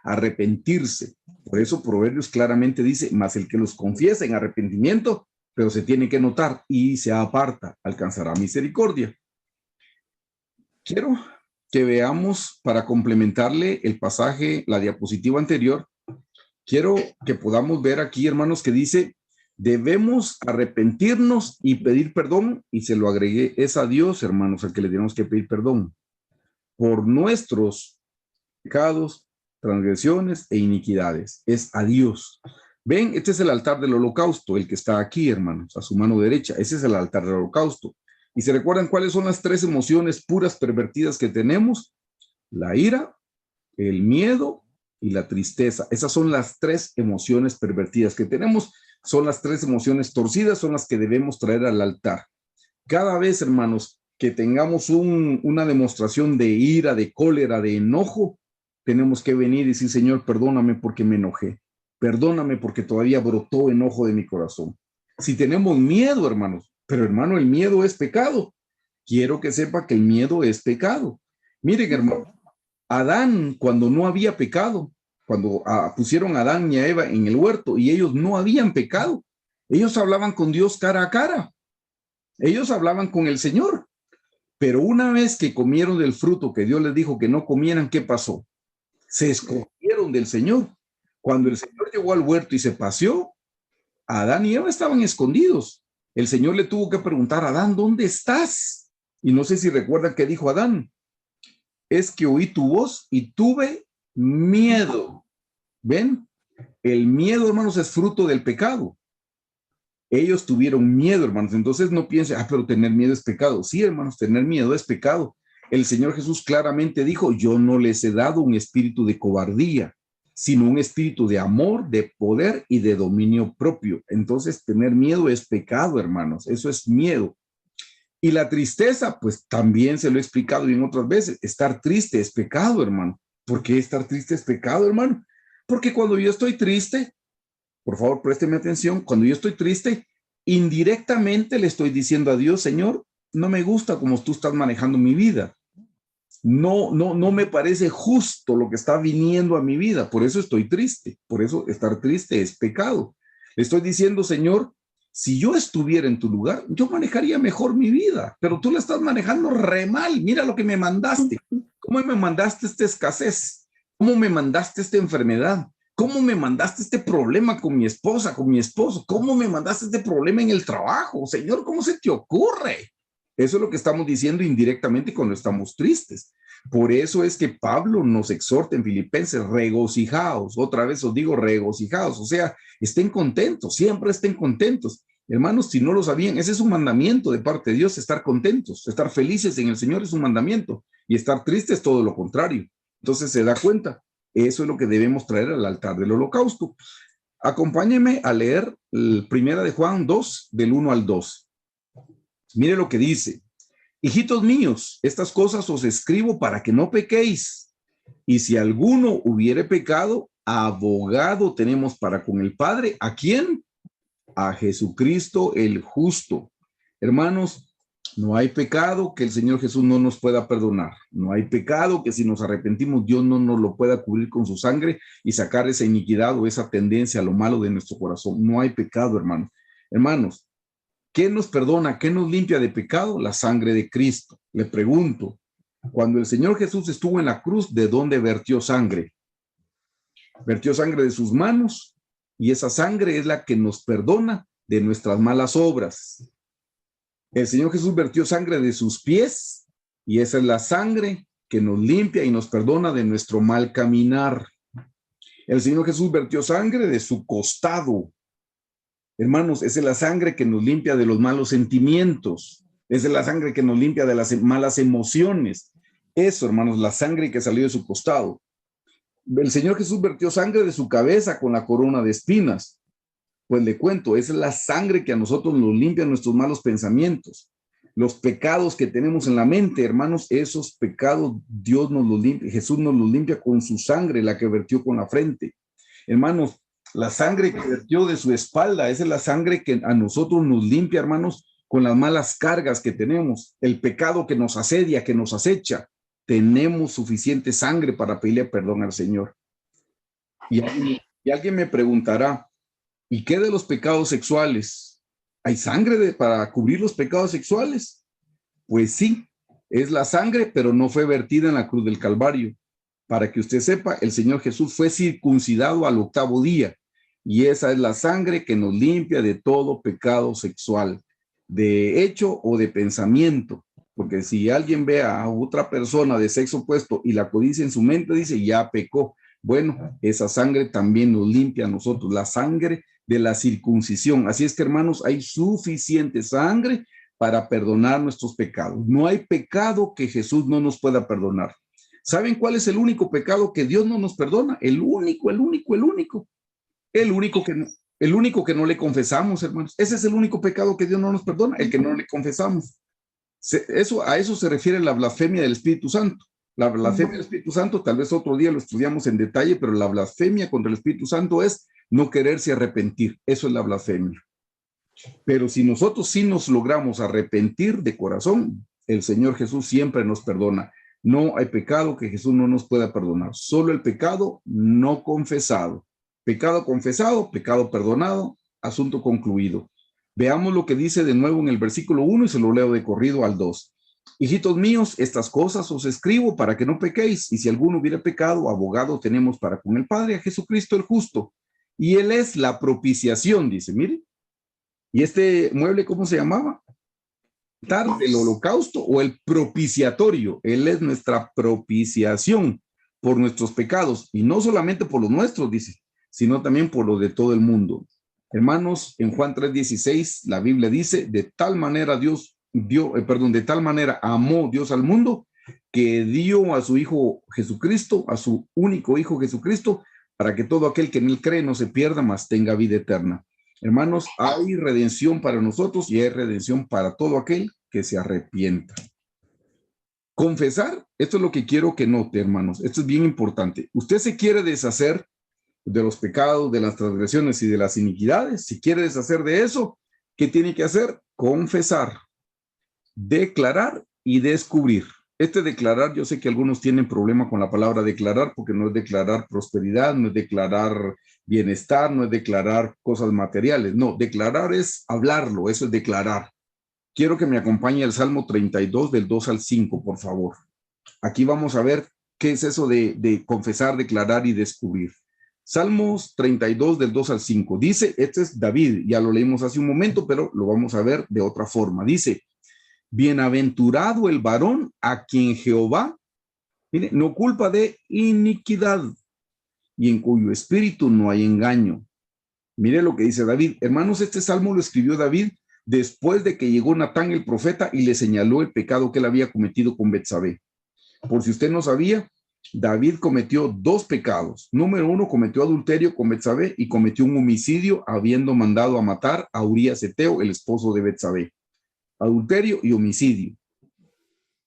arrepentirse. Por eso Proverbios claramente dice, mas el que los confiesa en arrepentimiento, pero se tiene que notar, y se aparta, alcanzará misericordia. Quiero que veamos, para complementarle el pasaje, la diapositiva anterior, quiero que podamos ver aquí, hermanos, que dice, debemos arrepentirnos y pedir perdón, y se lo agregué, es a Dios, hermanos, al que le tenemos que pedir perdón por nuestros pecados, transgresiones e iniquidades. Es a Dios. Ven, este es el altar del holocausto, el que está aquí, hermanos, a su mano derecha. Ese es el altar del holocausto. ¿Y se recuerdan cuáles son las tres emociones puras pervertidas que tenemos? La ira, el miedo y la tristeza. Esas son las tres emociones pervertidas que tenemos. Son las tres emociones torcidas, son las que debemos traer al altar. Cada vez, hermanos, que tengamos una demostración de ira, de cólera, de enojo, tenemos que venir y decir, Señor, perdóname porque me enojé. Perdóname porque todavía brotó enojo de mi corazón. Si tenemos miedo, hermanos, pero hermano, el miedo es pecado. Quiero que sepa que el miedo es pecado. Miren, hermano, Adán, cuando no había pecado, cuando pusieron a Adán y a Eva en el huerto y ellos no habían pecado, ellos hablaban con Dios cara a cara, ellos hablaban con el Señor, pero una vez que comieron del fruto que Dios les dijo que no comieran, ¿qué pasó? Se escondieron del Señor. Cuando el Señor llegó al huerto y se paseó, Adán y Eva estaban escondidos. El Señor le tuvo que preguntar, Adán, ¿dónde estás? Y no sé si recuerdan qué dijo Adán. Es que oí tu voz y tuve miedo. ¿Ven? El miedo, hermanos, es fruto del pecado. Ellos tuvieron miedo, hermanos. Entonces no piensen, pero tener miedo es pecado. Sí, hermanos, tener miedo es pecado. El Señor Jesús claramente dijo, yo no les he dado un espíritu de cobardía, sino un espíritu de amor, de poder y de dominio propio. Entonces tener miedo es pecado, hermanos. Eso es miedo. Y la tristeza, pues también se lo he explicado bien otras veces. Estar triste es pecado, hermano. ¿Por qué estar triste es pecado, hermano? Porque cuando yo estoy triste, por favor, présteme atención, cuando yo estoy triste, indirectamente le estoy diciendo a Dios, Señor, no me gusta cómo tú estás manejando mi vida. No me parece justo lo que está viniendo a mi vida. Por eso estoy triste. Por eso estar triste es pecado. Le estoy diciendo, Señor, si yo estuviera en tu lugar, yo manejaría mejor mi vida, pero tú la estás manejando re mal. Mira lo que me mandaste. ¿Cómo me mandaste esta escasez? ¿Cómo me mandaste esta enfermedad? ¿Cómo me mandaste este problema con mi esposa, con mi esposo? ¿Cómo me mandaste este problema en el trabajo? Señor, ¿cómo se te ocurre? Eso es lo que estamos diciendo indirectamente cuando estamos tristes. Por eso es que Pablo nos exhorta en Filipenses, regocijaos. Otra vez os digo, regocijaos. O sea, estén contentos, siempre estén contentos. Hermanos, si no lo sabían, ese es un mandamiento de parte de Dios, estar contentos, estar felices en el Señor es un mandamiento. Y estar tristes es todo lo contrario. Entonces se da cuenta. Eso es lo que debemos traer al altar del holocausto. Acompáñenme a leer el Primera de Juan 2, del 1 al 2. Mire lo que dice. Hijitos míos, estas cosas os escribo para que no pequéis. Y si alguno hubiere pecado, abogado tenemos para con el Padre. ¿A quién? A Jesucristo el justo. Hermanos, no hay pecado que el Señor Jesús no nos pueda perdonar. No hay pecado que si nos arrepentimos, Dios no nos lo pueda cubrir con su sangre y sacar esa iniquidad o esa tendencia a lo malo de nuestro corazón. No hay pecado, hermanos. Hermanos, ¿qué nos perdona? ¿Qué nos limpia de pecado? La sangre de Cristo. Le pregunto, cuando el Señor Jesús estuvo en la cruz, ¿de dónde vertió sangre? Vertió sangre de sus manos y esa sangre es la que nos perdona de nuestras malas obras. El Señor Jesús vertió sangre de sus pies y esa es la sangre que nos limpia y nos perdona de nuestro mal caminar. El Señor Jesús vertió sangre de su costado. Hermanos, esa es la sangre que nos limpia de los malos sentimientos. Esa es la sangre que nos limpia de las malas emociones. Eso, hermanos, la sangre que salió de su costado. El Señor Jesús vertió sangre de su cabeza con la corona de espinas. Pues le cuento, esa es la sangre que a nosotros nos limpia nuestros malos pensamientos. Los pecados que tenemos en la mente, hermanos, esos pecados Dios nos los limpia, Jesús nos los limpia con su sangre, la que vertió con la frente. Hermanos, la sangre que vertió de su espalda, esa es la sangre que a nosotros nos limpia, hermanos, con las malas cargas que tenemos, el pecado que nos asedia, que nos acecha. Tenemos suficiente sangre para pedirle perdón al Señor. Y alguien me preguntará, ¿y qué de los pecados sexuales? ¿Hay sangre para cubrir los pecados sexuales? Pues sí, es la sangre, pero no fue vertida en la cruz del Calvario. Para que usted sepa, el Señor Jesús fue circuncidado al 8º día y esa es la sangre que nos limpia de todo pecado sexual, de hecho o de pensamiento. Porque si alguien ve a otra persona de sexo opuesto y la codicia en su mente, dice, ya pecó. Bueno, esa sangre también nos limpia a nosotros, la sangre de la circuncisión. Así es que, hermanos, hay suficiente sangre para perdonar nuestros pecados. No hay pecado que Jesús no nos pueda perdonar. ¿Saben cuál es el único pecado que Dios no nos perdona? El único que no le confesamos, hermanos. Ese es el único pecado que Dios no nos perdona, el que no le confesamos. A eso se refiere la blasfemia del Espíritu Santo. La blasfemia del Espíritu Santo, tal vez otro día lo estudiamos en detalle, pero la blasfemia contra el Espíritu Santo es no quererse arrepentir. Eso es la blasfemia. Pero si nosotros sí nos logramos arrepentir de corazón, el Señor Jesús siempre nos perdona. No hay pecado que Jesús no nos pueda perdonar, solo el pecado no confesado. Pecado confesado, pecado perdonado, asunto concluido. Veamos lo que dice de nuevo en el versículo 1 y se lo leo de corrido al 2. Hijitos míos, estas cosas os escribo para que no pequéis, y si alguno hubiera pecado, abogado tenemos para con el Padre, a Jesucristo el justo. Y Él es la propiciación, dice, mire. ¿Y este mueble cómo se llamaba? Del holocausto o el propiciatorio. Él es nuestra propiciación por nuestros pecados, y no solamente por los nuestros, dice, sino también por los de todo el mundo. Hermanos, en Juan 3:16, la Biblia dice, de tal manera de tal manera amó Dios al mundo, que dio a su Hijo Jesucristo, a su único Hijo Jesucristo, para que todo aquel que en él cree no se pierda, mas tenga vida eterna. Hermanos, hay redención para nosotros y hay redención para todo aquel que se arrepienta. Confesar, esto es lo que quiero que note, hermanos, esto es bien importante. Usted se quiere deshacer de los pecados, de las transgresiones y de las iniquidades. Si quiere deshacer de eso, ¿qué tiene que hacer? Confesar, declarar y descubrir. Este declarar, yo sé que algunos tienen problema con la palabra declarar, porque no es declarar prosperidad, no es declarar bienestar, no es declarar cosas materiales. No, declarar es hablarlo, eso es declarar. Quiero que me acompañe el Salmo 32 del 2 al 5, por favor. Aquí vamos a ver qué es eso de confesar, declarar y descubrir. Salmos 32 del 2 al 5. Dice, este es David, ya lo leímos hace un momento, pero lo vamos a ver de otra forma. Dice, bienaventurado el varón a quien Jehová, mire, no culpa de iniquidad y en cuyo espíritu no hay engaño. Mire lo que dice David. Hermanos, este salmo lo escribió David después de que llegó Natán el profeta y le señaló el pecado que él había cometido con Betsabé. Por si usted no sabía, David cometió dos pecados. Número uno, cometió adulterio con Betsabé y cometió un homicidio habiendo mandado a matar a Urías Eteo, el esposo de Betsabé. Adulterio y homicidio.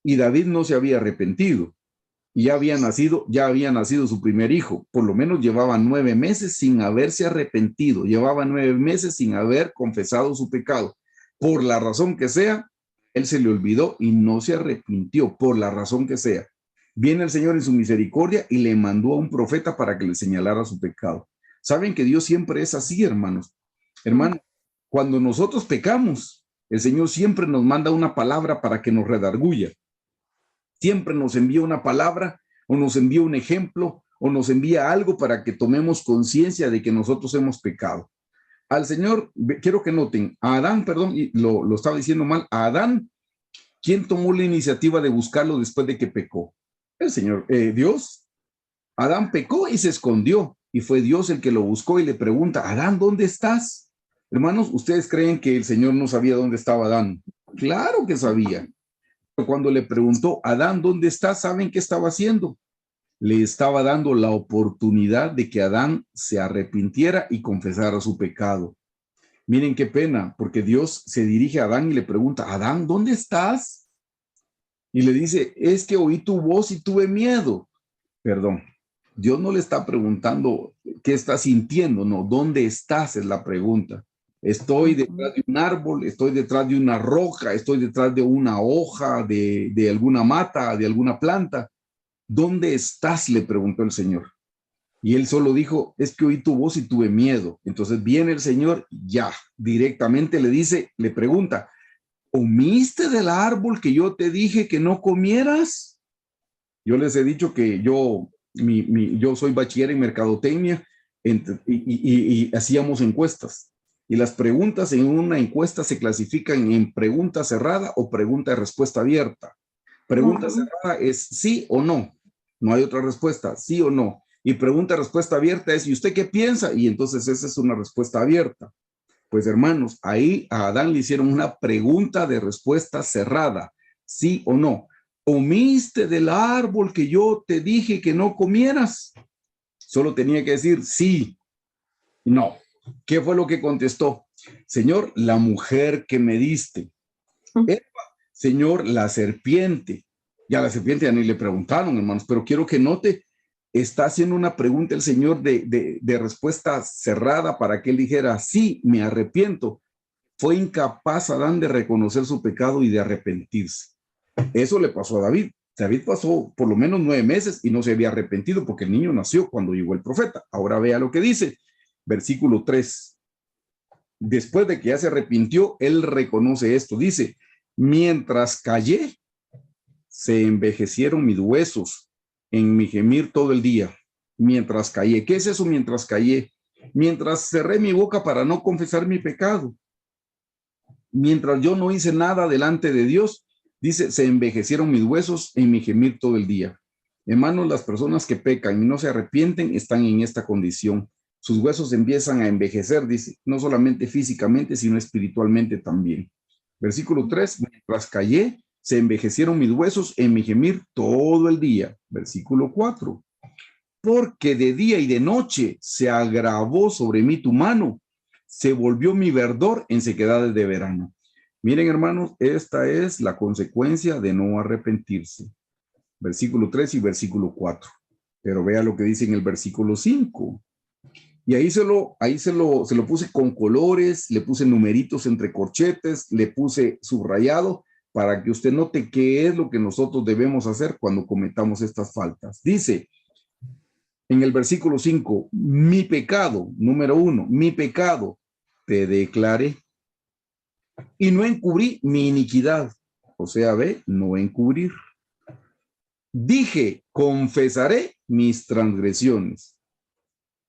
Y David no se había arrepentido. Y ya había nacido su primer hijo. Por lo menos llevaba 9 meses sin haberse arrepentido. Llevaba 9 meses sin haber confesado su pecado. Por la razón que sea, él se le olvidó y no se arrepintió, por la razón que sea. Viene el Señor en su misericordia y le mandó a un profeta para que le señalara su pecado. Saben que Dios siempre es así, hermanos. Hermanos, cuando nosotros pecamos, el Señor siempre nos manda una palabra para que nos redarguya. Siempre nos envía una palabra o nos envía un ejemplo o nos envía algo para que tomemos conciencia de que nosotros hemos pecado. Al Señor, quiero que noten, a Adán, perdón, lo estaba diciendo mal, a Adán, ¿quién tomó la iniciativa de buscarlo después de que pecó? El Señor, Dios. Adán pecó y se escondió, y fue Dios el que lo buscó y le pregunta, Adán, ¿dónde estás? Hermanos, ¿ustedes creen que el Señor no sabía dónde estaba Adán? Claro que sabía. Cuando le preguntó, Adán, ¿dónde estás? ¿Saben qué estaba haciendo? Le estaba dando la oportunidad de que Adán se arrepintiera y confesara su pecado. Miren qué pena, porque Dios se dirige a Adán y le pregunta, Adán, ¿dónde estás? Y le dice, es que oí tu voz y tuve miedo. Perdón, Dios no le está preguntando qué está sintiendo, no, ¿dónde estás? Es la pregunta. Estoy detrás de un árbol, estoy detrás de una roca, estoy detrás de una hoja, de alguna mata, de alguna planta. ¿Dónde estás? Le preguntó el Señor. Y él solo dijo, es que oí tu voz y tuve miedo. Entonces viene el Señor, ya, directamente le dice, le pregunta, ¿comiste del árbol que yo te dije que no comieras? Yo les he dicho que yo soy bachiller en mercadotecnia y hacíamos encuestas. Y las preguntas en una encuesta se clasifican en pregunta cerrada o pregunta de respuesta abierta. Pregunta cerrada es sí o no. No hay otra respuesta, sí o no. Y pregunta de respuesta abierta es ¿y usted qué piensa? Y entonces esa es una respuesta abierta. Pues hermanos, ahí a Adán le hicieron una pregunta de respuesta cerrada, sí o no. ¿Comiste del árbol que yo te dije que no comieras? Solo tenía que decir sí, no. ¿Qué fue lo que contestó? Señor, la mujer que me diste. Señor, la serpiente. Ya la serpiente ya ni le preguntaron, hermanos, pero quiero que note, está haciendo una pregunta el Señor de respuesta cerrada para que él dijera, sí, me arrepiento. Fue incapaz Adán de reconocer su pecado y de arrepentirse. Eso le pasó a David. David pasó por lo menos 9 meses y no se había arrepentido porque el niño nació cuando llegó el profeta. Ahora vea lo que dice, versículo 3. Después de que ya se arrepintió, él reconoce esto. Dice, mientras callé, se envejecieron mis huesos en mi gemir todo el día. Mientras callé. ¿Qué es eso mientras callé? Mientras cerré mi boca para no confesar mi pecado. Mientras yo no hice nada delante de Dios, dice, se envejecieron mis huesos en mi gemir todo el día. Hermanos, las personas que pecan y no se arrepienten están en esta condición. Sus huesos empiezan a envejecer, dice, no solamente físicamente, sino espiritualmente también. Versículo 3, mientras callé, se envejecieron mis huesos en mi gemir todo el día. Versículo 4, porque de día y de noche se agravó sobre mí tu mano, se volvió mi verdor en sequedades de verano. Miren, hermanos, esta es la consecuencia de no arrepentirse. Versículo 3 y versículo 4. Pero vea lo que dice en el versículo 5. Y ahí se lo puse con colores, le puse numeritos entre corchetes, le puse subrayado para que usted note qué es lo que nosotros debemos hacer cuando cometamos estas faltas. Dice en el versículo 5, mi pecado, número 1, mi pecado te declaré y no encubrí mi iniquidad. O sea, ve, no encubrir. Dije, confesaré mis transgresiones.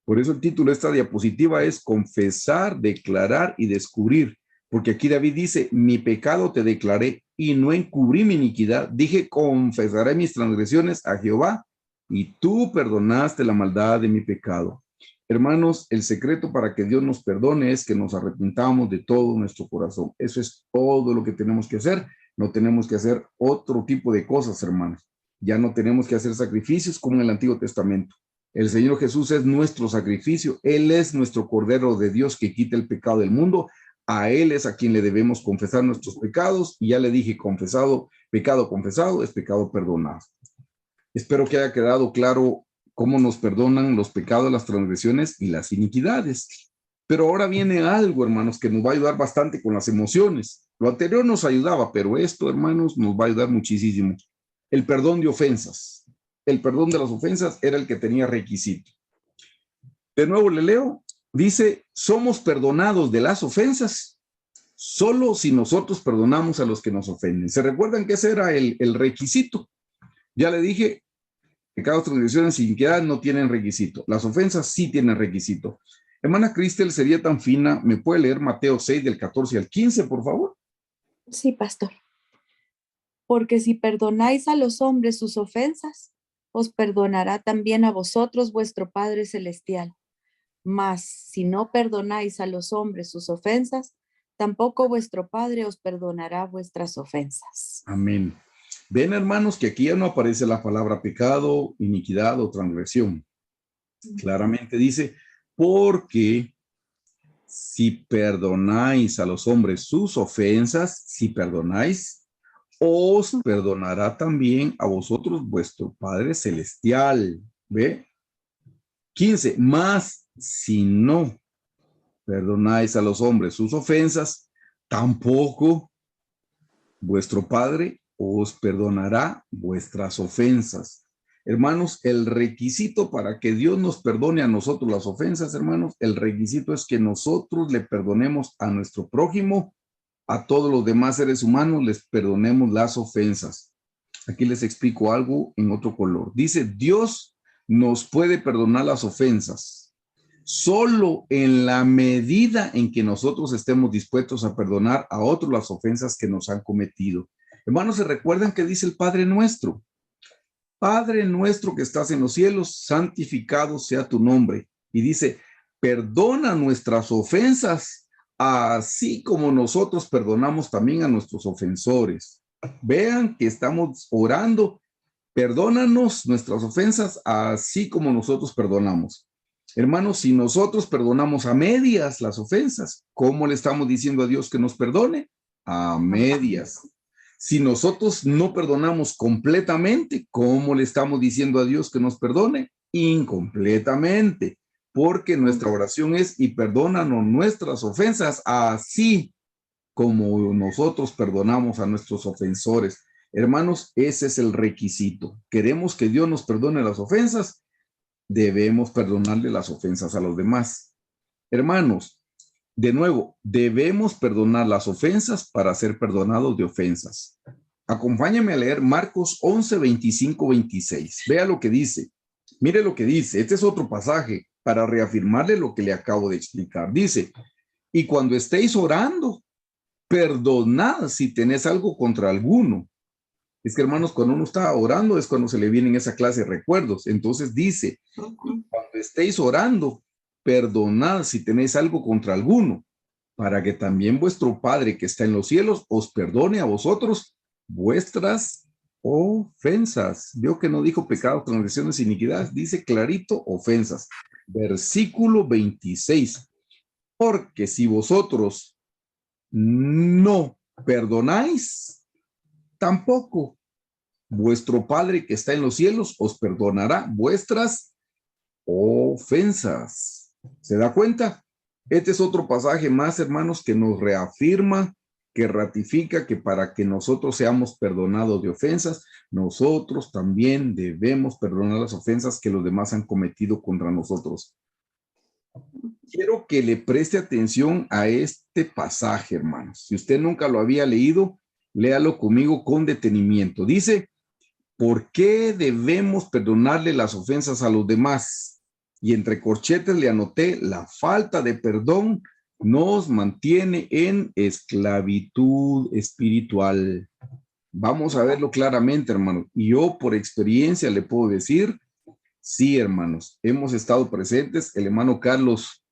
Por eso el título de esta diapositiva es confesar, declarar y descubrir. Porque aquí David dice, mi pecado te declaré y no encubrí mi iniquidad. Dije, confesaré mis transgresiones a Jehová y tú perdonaste la maldad de mi pecado. Hermanos, el secreto para que Dios nos perdone es que nos arrepintamos de todo nuestro corazón. Eso es todo lo que tenemos que hacer. No tenemos que hacer otro tipo de cosas, hermanos. Ya no tenemos que hacer sacrificios como en el Antiguo Testamento. El Señor Jesús es nuestro sacrificio. Él es nuestro Cordero de Dios que quita el pecado del mundo. A Él es a quien le debemos confesar nuestros pecados. Y ya le dije, pecado confesado es pecado perdonado. Espero que haya quedado claro cómo nos perdonan los pecados, las transgresiones y las iniquidades. Pero ahora viene algo, hermanos, que nos va a ayudar bastante con las emociones. Lo anterior nos ayudaba, pero esto, hermanos, nos va a ayudar muchísimo. El perdón de ofensas. El perdón de las ofensas era el que tenía requisito. De nuevo le leo, dice, somos perdonados de las ofensas solo si nosotros perdonamos a los que nos ofenden. ¿Se recuerdan que ese era el requisito? Ya le dije, pecados, transgresiones y iniquidades no tienen requisito. Las ofensas sí tienen requisito. Hermana Cristel, sería tan fina, ¿me puede leer Mateo 6 del 14 al 15, por favor? Sí, pastor. Porque si perdonáis a los hombres sus ofensas, os perdonará también a vosotros vuestro Padre Celestial. Mas si no perdonáis a los hombres sus ofensas, tampoco vuestro Padre os perdonará vuestras ofensas. Amén. Ven, hermanos, que aquí ya no aparece la palabra pecado, iniquidad o transgresión. Claramente dice, porque si perdonáis a los hombres sus ofensas, si perdonáis, os perdonará también a vosotros vuestro Padre Celestial. ¿Ve? 15, más si no perdonáis a los hombres sus ofensas, tampoco vuestro Padre os perdonará vuestras ofensas. Hermanos, el requisito para que Dios nos perdone a nosotros las ofensas, hermanos, el requisito es que nosotros le perdonemos a nuestro prójimo, a todos los demás seres humanos les perdonemos las ofensas. Aquí les explico algo en otro color. Dice, Dios nos puede perdonar las ofensas solo en la medida en que nosotros estemos dispuestos a perdonar a otros las ofensas que nos han cometido. Hermanos, ¿se recuerdan que dice el Padre Nuestro? Padre nuestro que estás en los cielos, santificado sea tu nombre. Y dice, perdona nuestras ofensas, así como nosotros perdonamos también a nuestros ofensores. Vean que estamos orando, perdónanos nuestras ofensas, así como nosotros perdonamos. Hermanos, si nosotros perdonamos a medias las ofensas, ¿cómo le estamos diciendo a Dios que nos perdone? A medias. Si nosotros no perdonamos completamente, ¿cómo le estamos diciendo a Dios que nos perdone? Incompletamente, porque nuestra oración es, y perdónanos nuestras ofensas, así como nosotros perdonamos a nuestros ofensores. Hermanos, ese es el requisito. Queremos que Dios nos perdone las ofensas, debemos perdonarle las ofensas a los demás. Hermanos, de nuevo, debemos perdonar las ofensas para ser perdonados de ofensas. Acompáñame a leer Marcos 11, 25, 26. Vea lo que dice. Mire lo que dice. Este es otro pasaje para reafirmarle lo que le acabo de explicar. Dice, y cuando estéis orando, perdonad si tenés algo contra alguno. Es que, hermanos, cuando uno está orando es cuando se le vienen esa clase de recuerdos. Entonces dice, cuando estéis orando, perdonad si tenéis algo contra alguno, para que también vuestro Padre que está en los cielos os perdone a vosotros vuestras ofensas. Veo que no dijo pecados, transgresiones, iniquidades, dice clarito ofensas. Versículo 26. Porque si vosotros no perdonáis, tampoco vuestro Padre que está en los cielos os perdonará vuestras ofensas. ¿Se da cuenta? Este es otro pasaje más, hermanos, que nos reafirma, que ratifica que para que nosotros seamos perdonados de ofensas, nosotros también debemos perdonar las ofensas que los demás han cometido contra nosotros. Quiero que le preste atención a este pasaje, hermanos. Si usted nunca lo había leído, léalo conmigo con detenimiento. Dice, ¿por qué debemos perdonarle las ofensas a los demás? Y entre corchetes le anoté, la falta de perdón nos mantiene en esclavitud espiritual. Vamos a verlo claramente, hermanos. Y yo por experiencia le puedo decir, sí, hermanos, hemos estado presentes. El hermano Carlos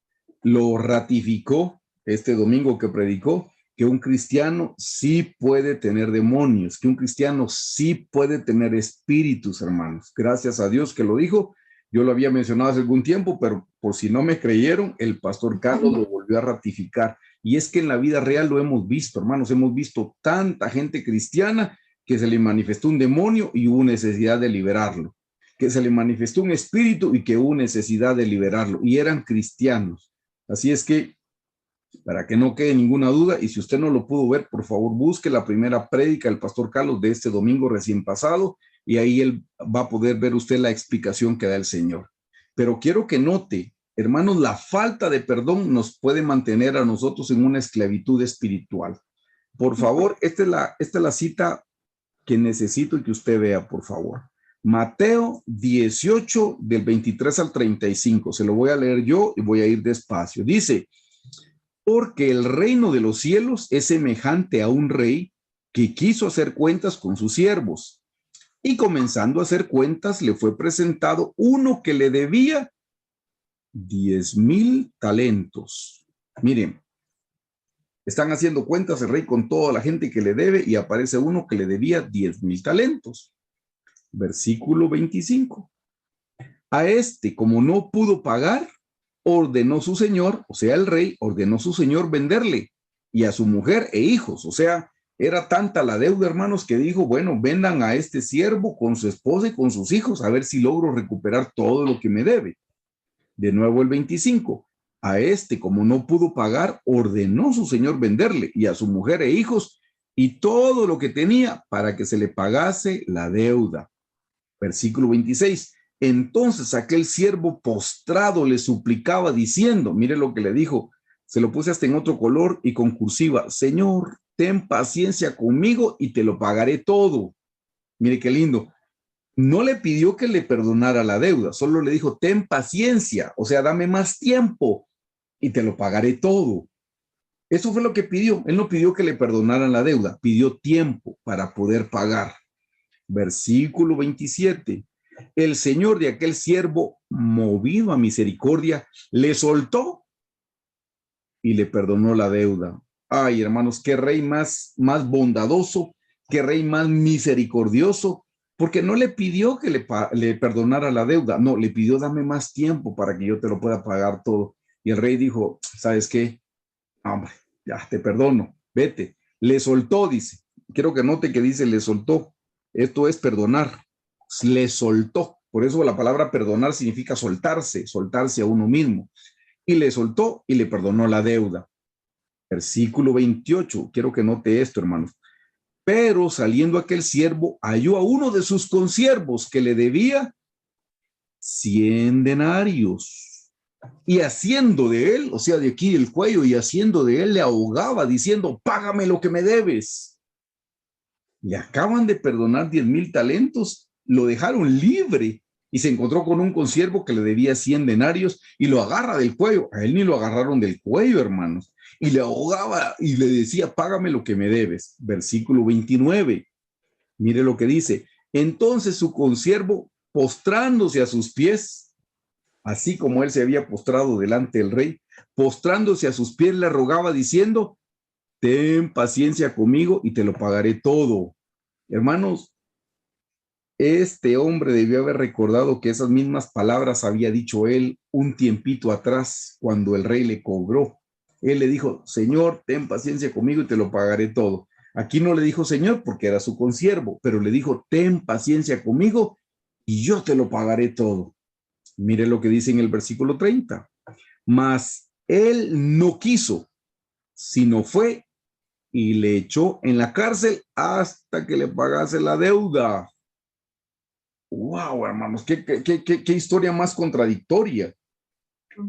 lo ratificó este domingo que predicó, que un cristiano sí puede tener demonios, que un cristiano sí puede tener espíritus, hermanos. Gracias a Dios que lo dijo. Yo lo había mencionado hace algún tiempo, pero por si no me creyeron, el pastor Carlos lo volvió a ratificar. Y es que en la vida real lo hemos visto, hermanos, hemos visto tanta gente cristiana que se le manifestó un demonio y hubo necesidad de liberarlo, que se le manifestó un espíritu y que hubo necesidad de liberarlo, y eran cristianos. Así es que, para que no quede ninguna duda, y si usted no lo pudo ver, por favor busque la primera prédica del pastor Carlos de este domingo recién pasado, y ahí él va a poder ver usted la explicación que da el Señor. Pero quiero que note, hermanos, la falta de perdón nos puede mantener a nosotros en una esclavitud espiritual. Por favor, esta es la cita que necesito que usted vea, por favor. Mateo 18, del 23 al 35. Se lo voy a leer yo y voy a ir despacio. Dice, porque el reino de los cielos es semejante a un rey que quiso hacer cuentas con sus siervos. Y comenzando a hacer cuentas, le fue presentado uno que le debía 10,000 talentos. Miren, están haciendo cuentas el rey con toda la gente que le debe y aparece uno que le debía 10,000 talentos. Versículo 25. A este, como no pudo pagar, ordenó su señor, o sea, el rey, ordenó su señor venderle, y a su mujer e hijos. O sea, era tanta la deuda, hermanos, que dijo, bueno, vendan a este siervo con su esposa y con sus hijos, a ver si logro recuperar todo lo que me debe. De nuevo el 25. A este, como no pudo pagar, ordenó su señor venderle, y a su mujer e hijos, y todo lo que tenía, para que se le pagase la deuda. Versículo 26. Entonces aquel siervo postrado le suplicaba diciendo, mire lo que le dijo, se lo puse hasta en otro color y con cursiva, Señor, ten paciencia conmigo y te lo pagaré todo. Mire qué lindo. No le pidió que le perdonara la deuda, solo le dijo, ten paciencia, o sea, dame más tiempo y te lo pagaré todo. Eso fue lo que pidió. Él no pidió que le perdonaran la deuda, pidió tiempo para poder pagar. Versículo 27. El señor de aquel siervo, movido a misericordia, le soltó y le perdonó la deuda. Ay, hermanos, qué rey más bondadoso, qué rey más misericordioso, porque no le pidió que le perdonara la deuda, no, le pidió dame más tiempo para que yo te lo pueda pagar todo. Y el rey dijo, ¿sabes qué? Hombre, ya te perdono, vete. Le soltó, dice. Quiero que note que dice le soltó. Esto es perdonar. Le soltó. Por eso la palabra perdonar significa soltarse, soltarse a uno mismo. Y le soltó y le perdonó la deuda. Versículo 28. Quiero que note esto, hermanos. Pero saliendo aquel siervo, halló a uno de sus consiervos que le debía 100 denarios. Y haciendo de él, o sea, de aquí el cuello, y haciendo de él, le ahogaba diciendo, págame lo que me debes. Le acaban de perdonar 10,000 talentos, lo dejaron libre y se encontró con un consiervo que le debía 100 denarios y lo agarra del cuello. A él ni lo agarraron del cuello, hermanos. Y le ahogaba y le decía, págame lo que me debes. Versículo 29. Mire lo que dice. Entonces su consiervo, postrándose a sus pies, así como él se había postrado delante del rey, postrándose a sus pies, le rogaba diciendo, ten paciencia conmigo y te lo pagaré todo. Hermanos, este hombre debió haber recordado que esas mismas palabras había dicho él un tiempito atrás cuando el rey le cobró. Él le dijo, Señor, ten paciencia conmigo y te lo pagaré todo. Aquí no le dijo Señor porque era su consiervo, pero le dijo, ten paciencia conmigo y yo te lo pagaré todo. Mire lo que dice en el versículo 30. Mas él no quiso, sino fue y le echó en la cárcel hasta que le pagase la deuda. Wow, hermanos, qué historia más contradictoria.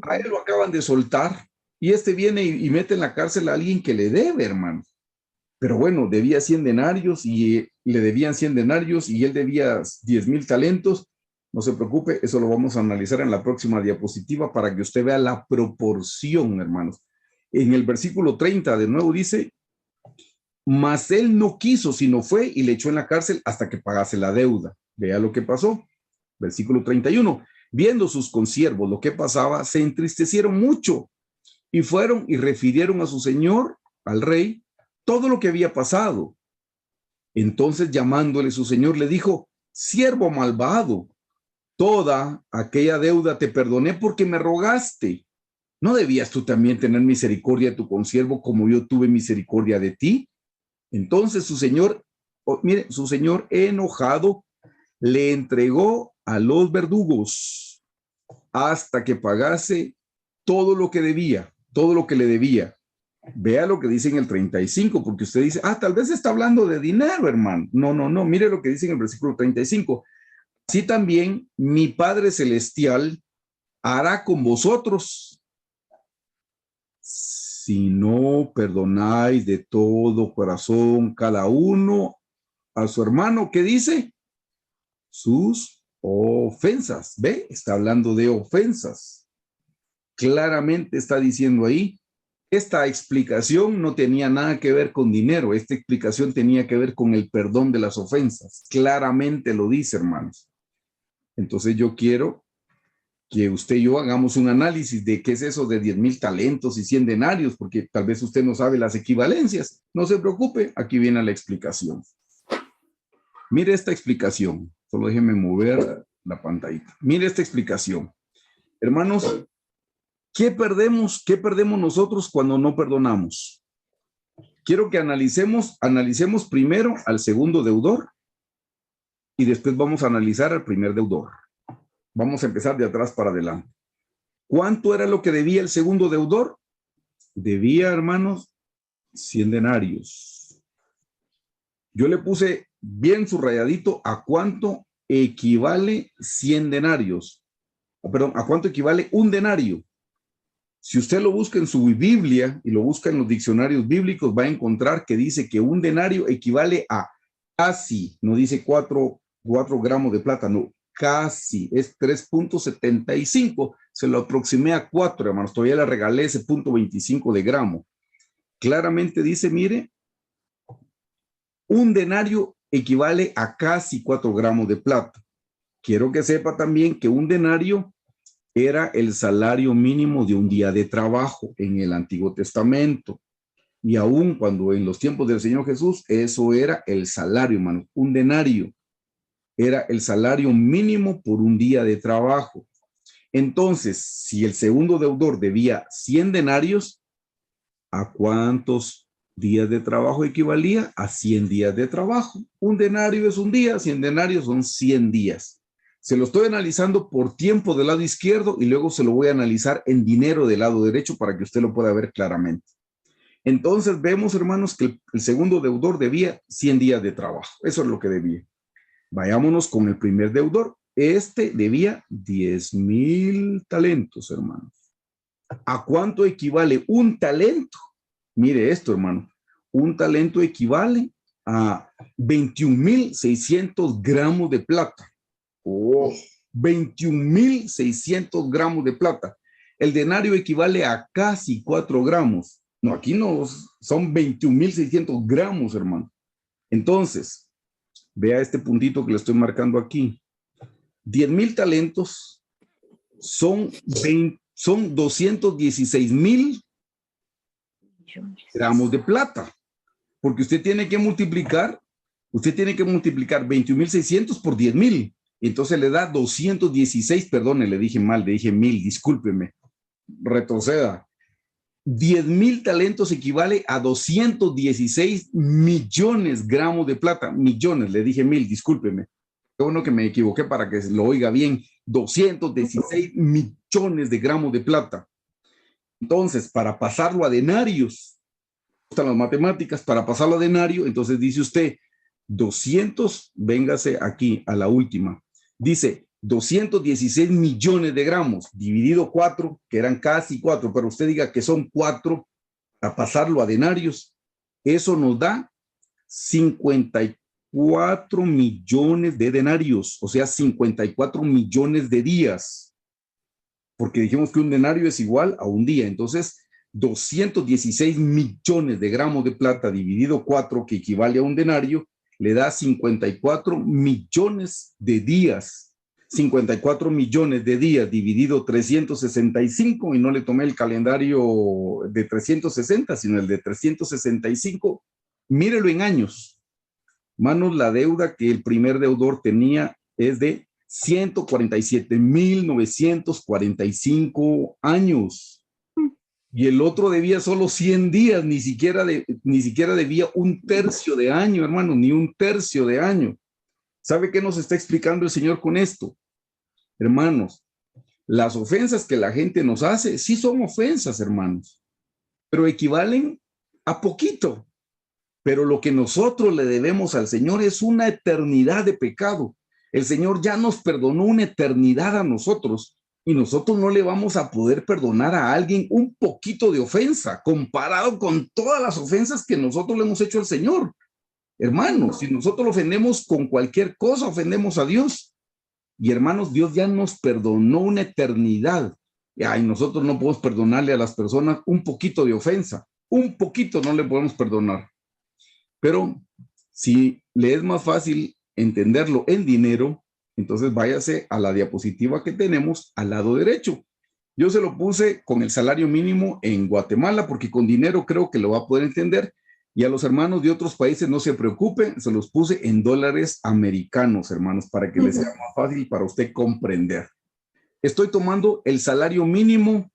A él lo acaban de soltar y este viene y mete en la cárcel a alguien que le debe, hermanos. Pero bueno, debía 100 denarios y le debían 100 denarios y él debía 10,000 talentos. No se preocupe, eso lo vamos a analizar en la próxima diapositiva para que usted vea la proporción, hermanos. En el versículo 30 de nuevo dice, mas él no quiso, sino fue y le echó en la cárcel hasta que pagase la deuda. Vea lo que pasó. Versículo 31. Viendo sus consiervos lo que pasaba, se entristecieron mucho y fueron y refirieron a su señor, al rey, todo lo que había pasado. Entonces llamándole su señor le dijo, siervo malvado, toda aquella deuda te perdoné porque me rogaste. ¿No debías tú también tener misericordia de tu consiervo como yo tuve misericordia de ti? Entonces su señor, mire, su señor enojado le entregó a los verdugos hasta que pagase todo lo que debía, todo lo que le debía. Vea lo que dice en el 35, porque usted dice, tal vez está hablando de dinero, hermano. No, mire lo que dice en el versículo 35. Así también mi Padre Celestial hará con vosotros si no perdonáis de todo corazón cada uno a su hermano. ¿Qué dice? Sus ofensas. ¿Ve? Está hablando de ofensas. Claramente está diciendo ahí, esta explicación no tenía nada que ver con dinero. Esta explicación tenía que ver con el perdón de las ofensas. Claramente lo dice, hermanos. Entonces yo quiero que usted y yo hagamos un análisis de qué es eso de 10,000 talentos y 100 denarios, porque tal vez usted no sabe las equivalencias. No se preocupe, aquí viene la explicación. Mire esta explicación. Solo déjeme mover la pantallita. Mire esta explicación. Hermanos, ¿qué perdemos nosotros cuando no perdonamos? Quiero que analicemos primero al segundo deudor y después vamos a analizar al primer deudor. Vamos a empezar de atrás para adelante. ¿Cuánto era lo que debía el segundo deudor? Debía, hermanos, 100 denarios. Yo le puse bien subrayadito a cuánto equivale 100 denarios. Perdón, a cuánto equivale un denario. Si usted lo busca en su Biblia y lo busca en los diccionarios bíblicos, va a encontrar que dice que un denario equivale a casi, no dice 4 gramos de plata, no, casi, es 3.75. Se lo aproximé a 4, hermanos, todavía le regalé ese 0.25 de gramo. Claramente dice, mire, un denario equivale a casi 4 gramos de plata. Quiero que sepa también que un denario era el salario mínimo de un día de trabajo en el Antiguo Testamento. Y aún cuando en los tiempos del Señor Jesús, eso era el salario, hermano. Un denario era el salario mínimo por un día de trabajo. Entonces, si el segundo deudor debía 100 denarios, ¿a cuántos días de trabajo equivalía? A 100 días de trabajo. Un denario es un día, 100 denarios son 100 días. Se lo estoy analizando por tiempo del lado izquierdo y luego se lo voy a analizar en dinero del lado derecho para que usted lo pueda ver claramente. Entonces vemos, hermanos, que el segundo deudor debía 100 días de trabajo. Eso es lo que debía. Vayámonos con el primer deudor. Este debía 10,000 talentos, hermanos. ¿A cuánto equivale un talento? Mire esto, hermano. Un talento equivale a 21,600 gramos de plata. Oh, 21,600 gramos de plata. El denario equivale a casi 4 gramos. No, aquí no, son 21,600 gramos, hermano. Entonces, vea este puntito que le estoy marcando aquí. 10,000 talentos son 216,000 gramos de plata. Porque usted tiene que multiplicar 21,600 por 10,000. Entonces le da 216, perdone, le dije mal, le dije 1,000, discúlpeme, retroceda. 10,000 talentos equivale a 216 millones gramos de plata. Millones, le dije 1,000, discúlpeme. Qué bueno que me equivoqué para que lo oiga bien. 216 millones de gramos de plata. Entonces, para pasarlo a denarios, están las matemáticas, para pasarlo a denario, entonces dice usted 200, véngase aquí a la última. Dice 216 millones de gramos, dividido 4, que eran casi 4, pero usted diga que son 4, a pasarlo a denarios, eso nos da 54 millones de denarios, o sea, 54 millones de días, porque dijimos que un denario es igual a un día, entonces 216 millones de gramos de plata dividido 4, que equivale a un denario, le da 54 millones de días. 54 millones de días dividido 365, y no le tomé el calendario de 360, sino el de 365. Mírelo en años. Manos, la deuda que el primer deudor tenía es de 147,945 años. Y el otro debía solo 100 días, ni siquiera debía un tercio de año, hermano, ni un tercio de año. ¿Sabe qué nos está explicando el Señor con esto? Hermanos, las ofensas que la gente nos hace, sí son ofensas, hermanos, pero equivalen a poquito. Pero lo que nosotros le debemos al Señor es una eternidad de pecado. El Señor ya nos perdonó una eternidad a nosotros, y nosotros no le vamos a poder perdonar a alguien un poquito de ofensa comparado con todas las ofensas que nosotros le hemos hecho al Señor. Hermanos, si nosotros lo ofendemos con cualquier cosa, ofendemos a Dios. Y hermanos, Dios ya nos perdonó una eternidad. Y nosotros no podemos perdonarle a las personas un poquito de ofensa. Un poquito no le podemos perdonar. Pero si le es más fácil entenderlo en dinero, entonces váyase a la diapositiva que tenemos al lado derecho. Yo se lo puse con el salario mínimo en Guatemala, porque con dinero creo que lo va a poder entender. Y a los hermanos de otros países no se preocupen, se los puse en dólares americanos, hermanos, para que les sea más fácil para usted comprender. Estoy tomando el salario mínimo,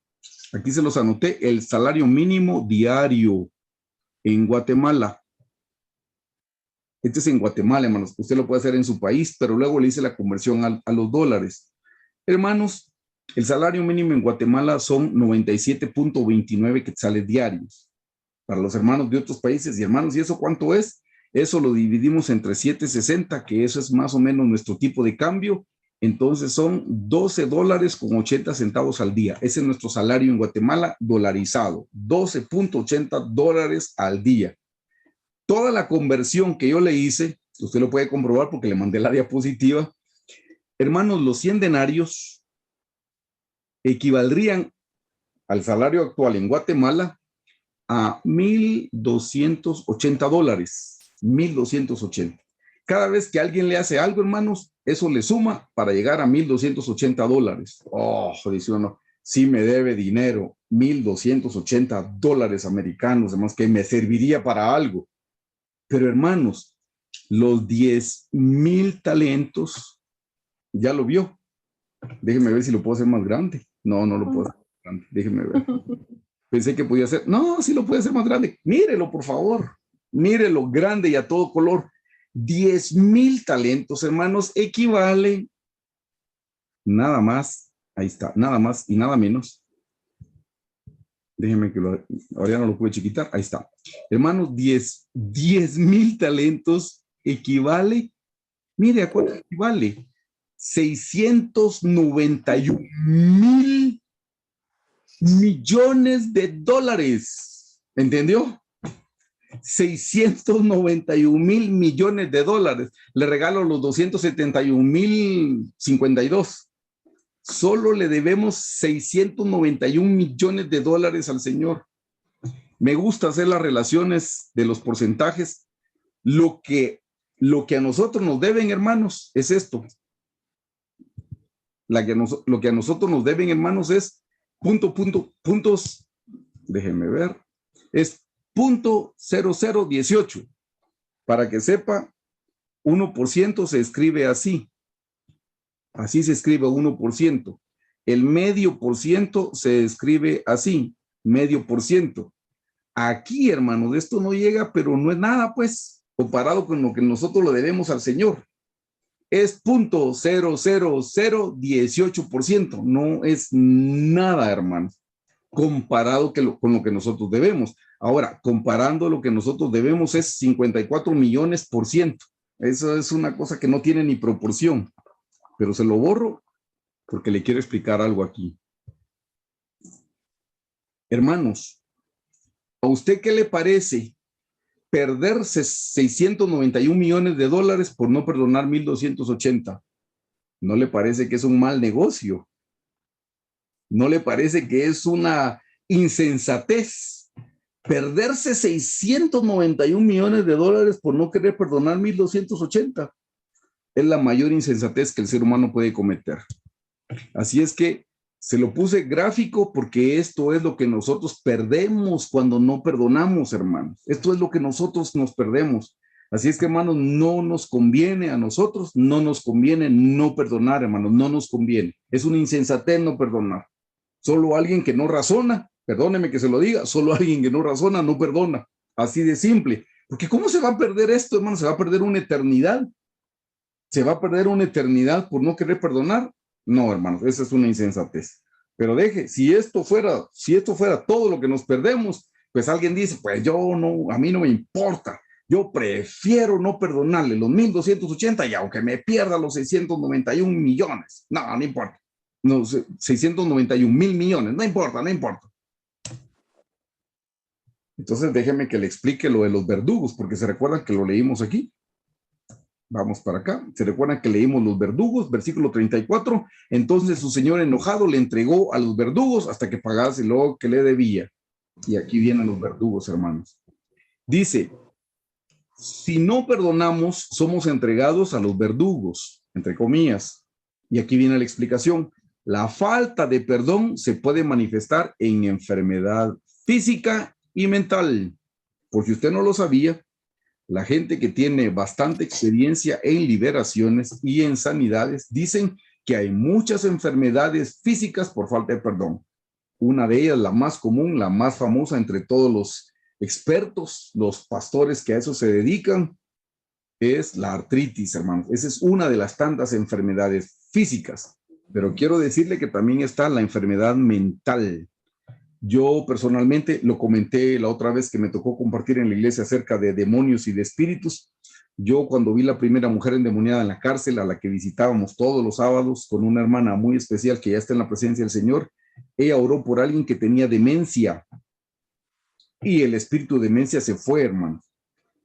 aquí se los anoté, el salario mínimo diario en Guatemala. Este es en Guatemala, hermanos. Usted lo puede hacer en su país, pero luego le hice la conversión a los dólares. Hermanos, el salario mínimo en Guatemala son 97.29 quetzales diarios. Para los hermanos de otros países, y hermanos, ¿y eso cuánto es? Eso lo dividimos entre 7.60, que eso es más o menos nuestro tipo de cambio. Entonces son $12.80 al día. Ese es nuestro salario en Guatemala dolarizado. $12.80 al día. Toda la conversión que yo le hice, usted lo puede comprobar porque le mandé la diapositiva. Hermanos, los 100 denarios equivaldrían al salario actual en Guatemala a $1,280. 1,280. Cada vez que alguien le hace algo, hermanos, eso le suma para llegar a $1,280. Oh, dice uno, sí me debe dinero, $1,280 americanos, además que me serviría para algo. Pero hermanos, los 10,000 talentos, ya lo vio. Déjeme ver si lo puedo hacer más grande. No, no lo puedo hacer más grande. Déjeme ver. Pensé que podía hacer. No, sí lo puede hacer más grande. Mírelo, por favor. Mírelo, grande y a todo color. 10,000 talentos, hermanos, equivale nada más. Ahí está, nada más y nada menos Déjenme que ahora ya no lo pude chiquitar. Ahí está. Hermanos, 10,000 talentos equivale. Mire, ¿a cuánto equivale? 691,000 millones de dólares. ¿Entendió? 691,000 millones de dólares. Le regalo los 271,052. Solo le debemos 691 millones de dólares al Señor. Me gusta hacer las relaciones de los porcentajes. Lo que a nosotros nos deben, hermanos, es esto. Lo que a nosotros nos deben, hermanos, es puntos, déjenme ver, es 0.0018. Para que sepa, 1% se escribe así. Así se escribe 1%. El medio por ciento se escribe así, medio por ciento. Aquí, hermanos, esto no llega, pero no es nada, pues, comparado con lo que nosotros le debemos al Señor. Es 0.00018%. No es nada, hermanos, comparado con lo que nosotros debemos. Ahora, comparando lo que nosotros debemos es 54 millones por ciento. Eso es una cosa que no tiene ni proporción. Pero se lo borro porque le quiero explicar algo aquí. Hermanos, ¿a usted qué le parece perder 691 millones de dólares por no perdonar 1,280? ¿No le parece que es un mal negocio? ¿No le parece que es una insensatez? Perderse 691 millones de dólares por no querer perdonar 1,280 es la mayor insensatez que el ser humano puede cometer. Así es que se lo puse gráfico porque esto es lo que nosotros perdemos cuando no perdonamos, hermanos. Esto es lo que nosotros nos perdemos. Así es que, hermanos, no nos conviene a nosotros, no nos conviene no perdonar, hermanos, no nos conviene. Es una insensatez no perdonar. Solo alguien que no razona, perdóneme que se lo diga, solo alguien que no razona no perdona. Así de simple. Porque ¿cómo se va a perder esto, hermanos? Se va a perder una eternidad. ¿Se va a perder una eternidad por no querer perdonar? No, hermanos, esa es una insensatez. Pero si esto fuera todo lo que nos perdemos, pues alguien dice, pues a mí no me importa. Yo prefiero no perdonarle los 1,280 y aunque me pierda los 691 millones. No importa. No, 691,000 millones. No importa. Entonces déjeme que le explique lo de los verdugos, porque se recuerdan que lo leímos aquí. Vamos para acá. ¿Se recuerdan que leímos los verdugos? Versículo 34. Entonces su señor enojado le entregó a los verdugos hasta que pagase lo que le debía. Y aquí vienen los verdugos, hermanos. Dice, si no perdonamos, somos entregados a los verdugos, entre comillas. Y aquí viene la explicación. La falta de perdón se puede manifestar en enfermedad física y mental. Por si usted no lo sabía, la gente que tiene bastante experiencia en liberaciones y en sanidades dicen que hay muchas enfermedades físicas por falta de perdón. Una de ellas, la más común, la más famosa entre todos los expertos, los pastores que a eso se dedican, es la artritis, hermanos. Esa es una de las tantas enfermedades físicas. Pero quiero decirle que también está la enfermedad mental. Yo personalmente lo comenté la otra vez que me tocó compartir en la iglesia acerca de demonios y de espíritus. Yo cuando vi la primera mujer endemoniada en la cárcel, a la que visitábamos todos los sábados con una hermana muy especial que ya está en la presencia del Señor, ella oró por alguien que tenía demencia y el espíritu de demencia se fue, hermano.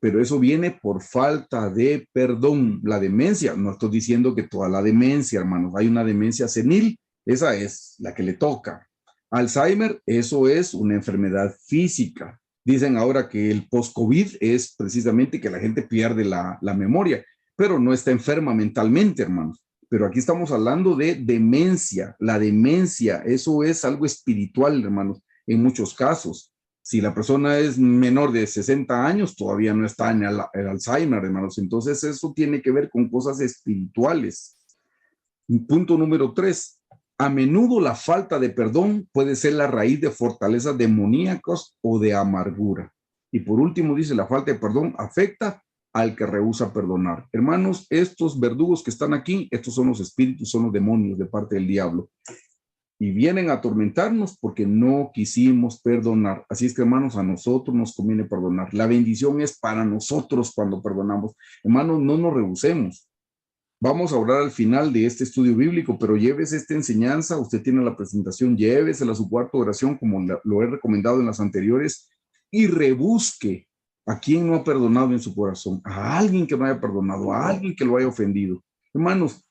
Pero eso viene por falta de perdón. La demencia, no estoy diciendo que toda la demencia, hermanos, hay una demencia senil, esa es la que le toca. Alzheimer, eso es una enfermedad física. Dicen ahora que el post-COVID es precisamente que la gente pierde la memoria, pero no está enferma mentalmente, hermanos. Pero aquí estamos hablando de demencia. La demencia, eso es algo espiritual, hermanos, en muchos casos. Si la persona es menor de 60 años, todavía no está en el Alzheimer, hermanos. Entonces eso tiene que ver con cosas espirituales. Punto número 3. A menudo la falta de perdón puede ser la raíz de fortalezas demoníacas o de amargura. Y por último dice, la falta de perdón afecta al que rehúsa perdonar. Hermanos, estos verdugos que están aquí, estos son los espíritus, son los demonios de parte del diablo. y vienen a atormentarnos porque no quisimos perdonar. Así es que, hermanos, a nosotros nos conviene perdonar. La bendición es para nosotros cuando perdonamos. Hermanos, no nos rehusemos. Vamos a orar al final de este estudio bíblico, pero llévese esta enseñanza, usted tiene la presentación, llévesela a su cuarto de oración, como lo he recomendado en las anteriores, y rebusque a quien no ha perdonado en su corazón, a alguien que no haya perdonado, a alguien que lo haya ofendido. Hermanos,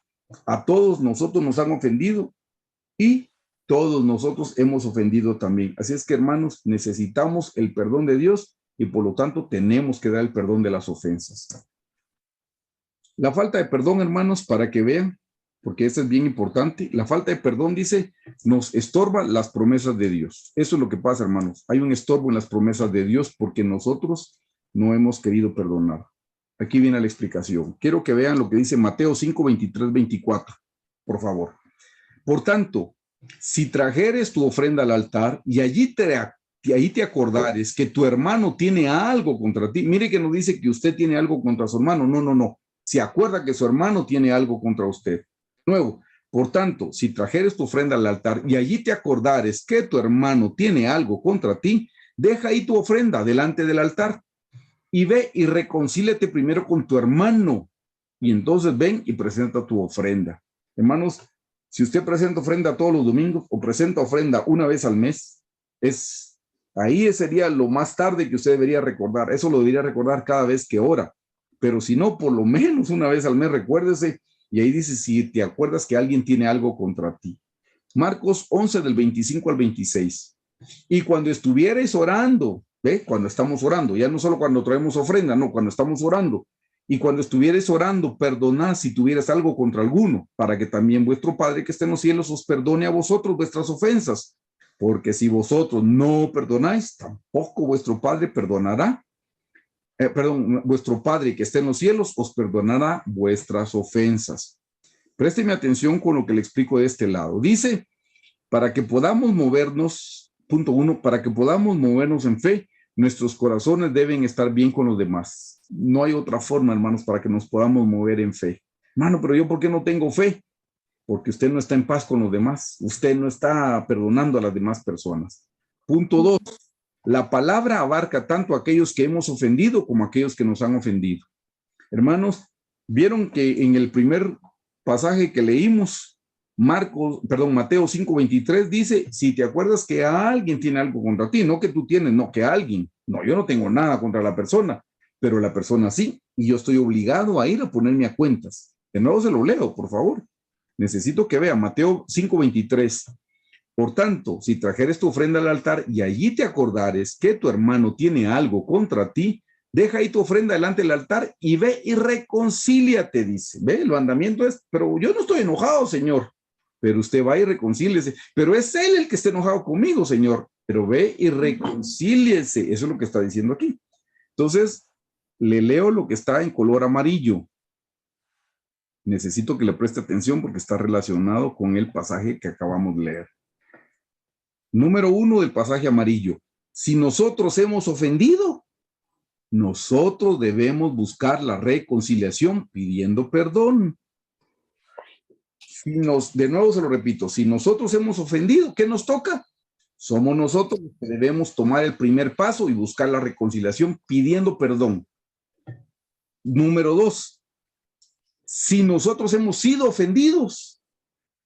a todos nosotros nos han ofendido y todos nosotros hemos ofendido también. Así es que, hermanos, necesitamos el perdón de Dios y por lo tanto tenemos que dar el perdón de las ofensas. La falta de perdón, hermanos, para que vean, porque esto es bien importante, la falta de perdón, dice, nos estorba las promesas de Dios. Eso es lo que pasa, hermanos. Hay un estorbo en las promesas de Dios porque nosotros no hemos querido perdonar. Aquí viene la explicación. Quiero que vean lo que dice Mateo 5, 23, 24, por favor. Por tanto, si trajeres tu ofrenda al altar y ahí te acordares que tu hermano tiene algo contra ti, mire que no dice que usted tiene algo contra su hermano, no. Se acuerda que su hermano tiene algo contra usted. Nuevo, por tanto, si trajeres tu ofrenda al altar y allí te acordares que tu hermano tiene algo contra ti, deja ahí tu ofrenda delante del altar y ve y reconcíliate primero con tu hermano y entonces ven y presenta tu ofrenda. Hermanos, si usted presenta ofrenda todos los domingos o presenta ofrenda una vez al mes, ahí sería lo más tarde que usted debería recordar. Eso lo debería recordar cada vez que ora. Pero si no, por lo menos una vez al mes, recuérdese. Y ahí dice, si te acuerdas que alguien tiene algo contra ti. Marcos 11, del 25 al 26. Y cuando estuvierais orando, ¿ve? Cuando estamos orando, ya no solo cuando traemos ofrenda, no, cuando estamos orando. Y cuando estuvierais orando, perdonad si tuvieras algo contra alguno, para que también vuestro Padre que está en los cielos os perdone a vosotros vuestras ofensas. Porque si vosotros no perdonáis, tampoco vuestro Padre perdonará. Vuestro Padre que está en los cielos os perdonará vuestras ofensas. Présteme atención con lo que le explico de este lado. Dice, para que podamos movernos, punto 1, para que podamos movernos en fe, nuestros corazones deben estar bien con los demás. No hay otra forma, hermanos, para que nos podamos mover en fe. Hermano, pero yo, ¿por qué no tengo fe? Porque usted no está en paz con los demás. Usted no está perdonando a las demás personas. Punto 2. La palabra abarca tanto a aquellos que hemos ofendido como a aquellos que nos han ofendido. Hermanos, vieron que en el primer pasaje que leímos, Mateo 5:23 dice, si te acuerdas que alguien tiene algo contra ti, no que tú tienes, no, que alguien. No, yo no tengo nada contra la persona, pero la persona sí, y yo estoy obligado a ir a ponerme a cuentas. De nuevo se lo leo, por favor. Necesito que vea Mateo 5:23. Por tanto, si trajeres tu ofrenda al altar y allí te acordares que tu hermano tiene algo contra ti, deja ahí tu ofrenda delante del altar y ve y reconcíliate, dice. Ve, el mandamiento es, pero yo no estoy enojado, Señor. Pero usted va y reconcíliese. Pero es él el que está enojado conmigo, Señor. Pero ve y reconcíliese. Eso es lo que está diciendo aquí. Entonces, le leo lo que está en color amarillo. Necesito que le preste atención porque está relacionado con el pasaje que acabamos de leer. Número 1 del pasaje amarillo. Si nosotros hemos ofendido, nosotros debemos buscar la reconciliación pidiendo perdón. De nuevo se lo repito, si nosotros hemos ofendido, ¿qué nos toca? Somos nosotros los que debemos tomar el primer paso y buscar la reconciliación pidiendo perdón. Número 2. Si nosotros hemos sido ofendidos,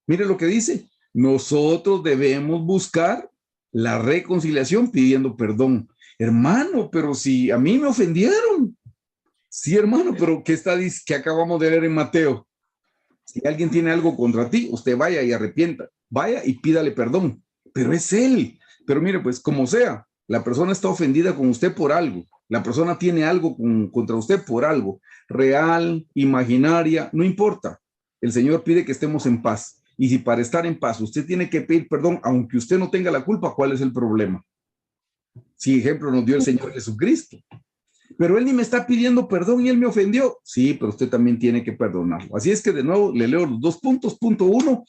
mire lo que dice. Nosotros debemos buscar la reconciliación pidiendo perdón. Hermano, pero si a mí me ofendieron. Sí, hermano, pero ¿qué acabamos de leer en Mateo? Si alguien tiene algo contra ti, usted vaya y arrepienta. Vaya y pídale perdón. Pero es él. Pero mire, pues como sea, la persona está ofendida con usted por algo. La persona tiene algo contra usted por algo. Real, imaginaria, no importa. El Señor pide que estemos en paz. Y si para estar en paz usted tiene que pedir perdón, aunque usted no tenga la culpa, ¿cuál es el problema? Si ejemplo nos dio el Señor Jesucristo. Pero él ni me está pidiendo perdón y él me ofendió. Sí, pero usted también tiene que perdonarlo. Así es que de nuevo le leo los 2 puntos. Punto 1,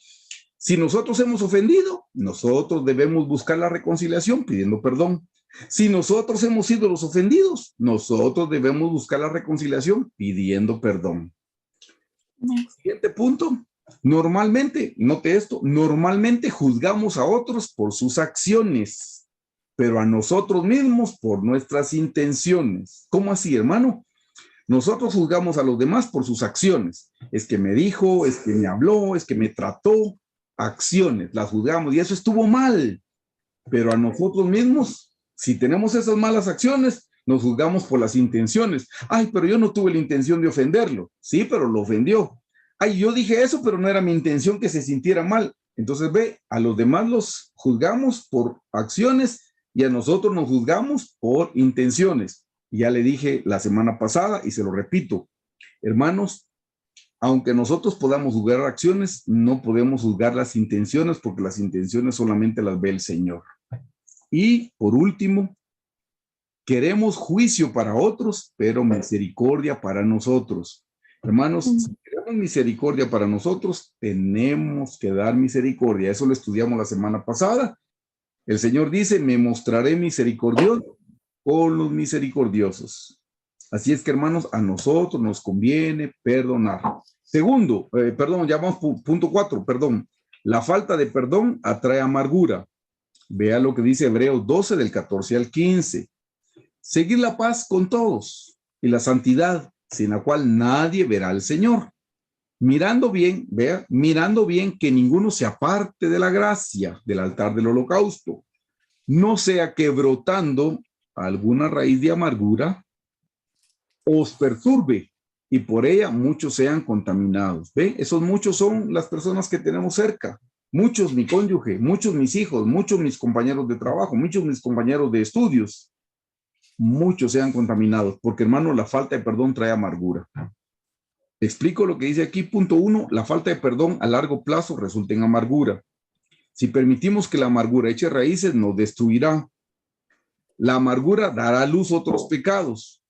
si nosotros hemos ofendido, nosotros debemos buscar la reconciliación pidiendo perdón. Si nosotros hemos sido los ofendidos, nosotros debemos buscar la reconciliación pidiendo perdón. Siguiente punto. Normalmente, note esto, normalmente juzgamos a otros por sus acciones, pero a nosotros mismos por nuestras intenciones. ¿Cómo así, hermano? Nosotros juzgamos a los demás por sus acciones. Es que me dijo, es que me habló, es que me trató. Acciones, las juzgamos y eso estuvo mal. Pero a nosotros mismos, si tenemos esas malas acciones, nos juzgamos por las intenciones. Ay, pero yo no tuve la intención de ofenderlo. Sí, pero lo ofendió. Ay, yo dije eso, pero no era mi intención que se sintiera mal. Entonces ve, a los demás los juzgamos por acciones y a nosotros nos juzgamos por intenciones. Ya le dije la semana pasada y se lo repito, hermanos, aunque nosotros podamos juzgar acciones, no podemos juzgar las intenciones porque las intenciones solamente las ve el Señor. Y por último, queremos juicio para otros, pero misericordia para nosotros. Hermanos, si queremos misericordia para nosotros, tenemos que dar misericordia. Eso lo estudiamos la semana pasada. El Señor dice, me mostraré misericordioso con los misericordiosos. Así es que, hermanos, a nosotros nos conviene perdonar. Segundo, ya vamos punto 4, perdón. La falta de perdón atrae amargura. Vea lo que dice Hebreos 12 del 14 al 15. Seguir la paz con todos y la santidad, sin la cual nadie verá al Señor. Mirando bien, vea, mirando bien que ninguno se aparte de la gracia del altar del holocausto. No sea que brotando alguna raíz de amargura os perturbe y por ella muchos sean contaminados. ¿Ve? Esos muchos son las personas que tenemos cerca. Muchos mi cónyuge, muchos mis hijos, muchos mis compañeros de trabajo, muchos mis compañeros de estudios. Muchos sean contaminados, porque hermano, la falta de perdón trae amargura. Te explico lo que dice aquí, punto 1, la falta de perdón a largo plazo resulta en amargura. Si permitimos que la amargura eche raíces, nos destruirá. La amargura dará a luz otros pecados.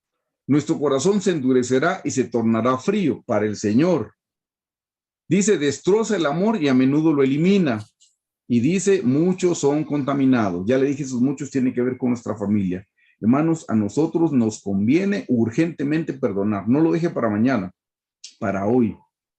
Nuestro corazón se endurecerá y se tornará frío para el Señor. Dice, destroza el amor y a menudo lo elimina. Y dice, muchos son contaminados. Ya le dije, esos muchos tienen que ver con nuestra familia. Hermanos, a nosotros nos conviene urgentemente perdonar. No lo deje para mañana, para hoy.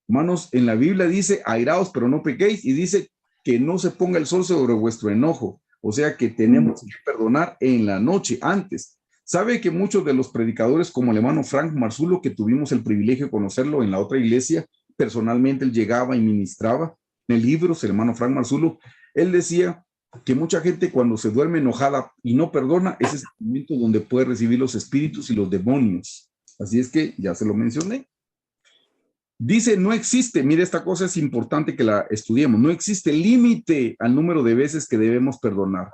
Hermanos, en la Biblia dice, airaos, pero no pequéis. Y dice que no se ponga el sol sobre vuestro enojo. O sea que tenemos que perdonar en la noche, antes. ¿Sabe que muchos de los predicadores, como el hermano Frank Marzulo, que tuvimos el privilegio de conocerlo en la otra iglesia, personalmente él llegaba y ministraba en el libro, el hermano Frank Marzulo, él decía que mucha gente cuando se duerme enojada y no perdona, ese es el momento donde puede recibir los espíritus y los demonios. Así es que ya se lo mencioné. Dice, no existe, mire, esta cosa es importante que la estudiemos, no existe límite al número de veces que debemos perdonar.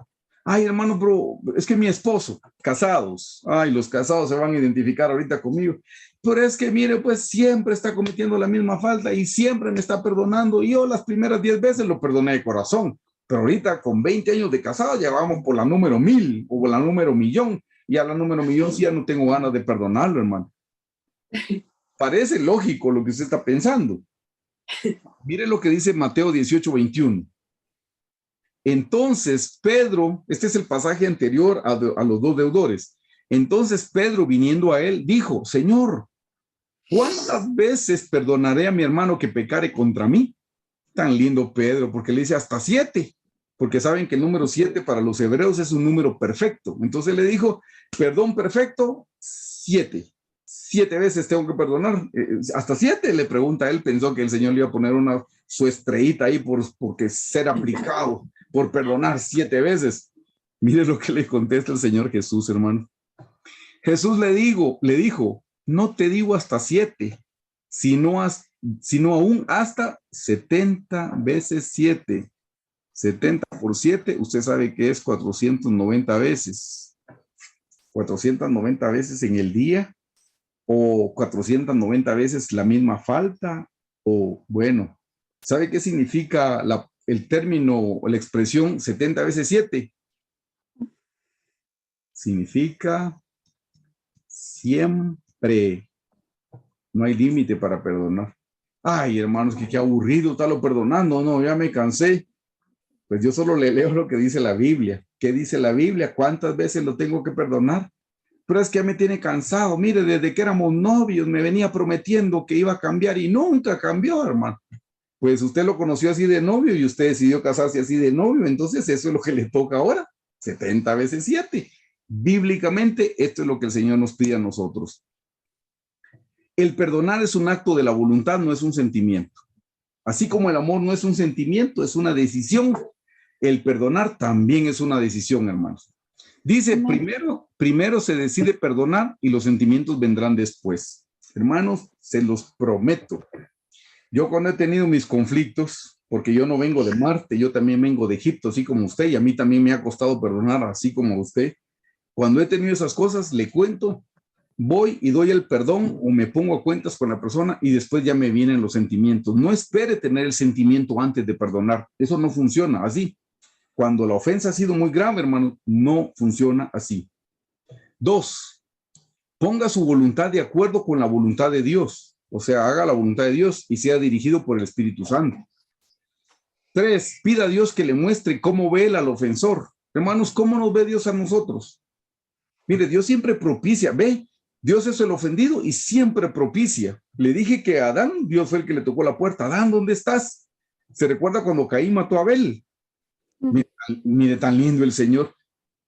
Ay, hermano, bro, es que mi esposo, casados, ay, los casados se van a identificar ahorita conmigo, pero es que, mire, pues siempre está cometiendo la misma falta y siempre me está perdonando. Y yo las primeras 10 veces lo perdoné de corazón, pero ahorita con 20 años de casado ya vamos por la número 1000 o por la número 1.000.000, y a la número 1.000.000 sí ya no tengo ganas de perdonarlo, hermano. Parece lógico lo que usted está pensando. Mire lo que dice Mateo 18:21. Entonces Pedro, este es el pasaje anterior a los dos deudores. Entonces Pedro, viniendo a él, dijo, Señor, ¿cuántas veces perdonaré a mi hermano que pecare contra mí? Tan lindo Pedro, porque le dice hasta 7, porque saben que el número 7 para los hebreos es un número perfecto. Entonces le dijo, perdón perfecto, 7. 7 veces tengo que perdonar. Hasta 7, le pregunta él, pensó que el Señor le iba a poner su estrellita ahí porque ser aplicado, por perdonar 7 veces. Mire lo que le contesta el Señor Jesús, hermano. Jesús le dijo, no te digo hasta 7, sino aún hasta 70 veces 7. 70 por 7, usted sabe que es 490 veces. 490 veces en el día, o 490 veces la misma falta, o bueno, ¿sabe qué significa el término o la expresión 70 veces 7? Significa siempre. No hay límite para perdonar. Ay, hermanos, que qué aburrido estarlo perdonando. No, ya me cansé. Pues yo solo le leo lo que dice la Biblia. ¿Qué dice la Biblia? ¿Cuántas veces lo tengo que perdonar? Pero es que ya me tiene cansado. Mire, desde que éramos novios me venía prometiendo que iba a cambiar y nunca cambió, hermano. Pues usted lo conoció así de novio y usted decidió casarse así de novio, entonces eso es lo que le toca ahora, 70 veces 7. Bíblicamente, esto es lo que el Señor nos pide a nosotros. El perdonar es un acto de la voluntad, no es un sentimiento. Así como el amor no es un sentimiento, es una decisión. El perdonar también es una decisión, hermanos. Dice, primero se decide perdonar y los sentimientos vendrán después. Hermanos, se los prometo. Yo cuando he tenido mis conflictos, porque yo no vengo de Marte, yo también vengo de Egipto, así como usted, y a mí también me ha costado perdonar, así como usted. Cuando he tenido esas cosas, le cuento, voy y doy el perdón o me pongo a cuentas con la persona y después ya me vienen los sentimientos. No espere tener el sentimiento antes de perdonar. Eso no funciona así. Cuando la ofensa ha sido muy grave, hermano, no funciona así. 2, ponga su voluntad de acuerdo con la voluntad de Dios. O sea, haga la voluntad de Dios y sea dirigido por el Espíritu Santo. 3, pida a Dios que le muestre cómo ve él al ofensor. Hermanos, ¿cómo nos ve Dios a nosotros? Mire, Dios siempre propicia, ve, Dios es el ofendido y siempre propicia. Le dije que a Adán, Dios fue el que le tocó la puerta. Adán, ¿dónde estás? ¿Se recuerda cuando Caín mató a Abel? Mire, tan lindo el Señor.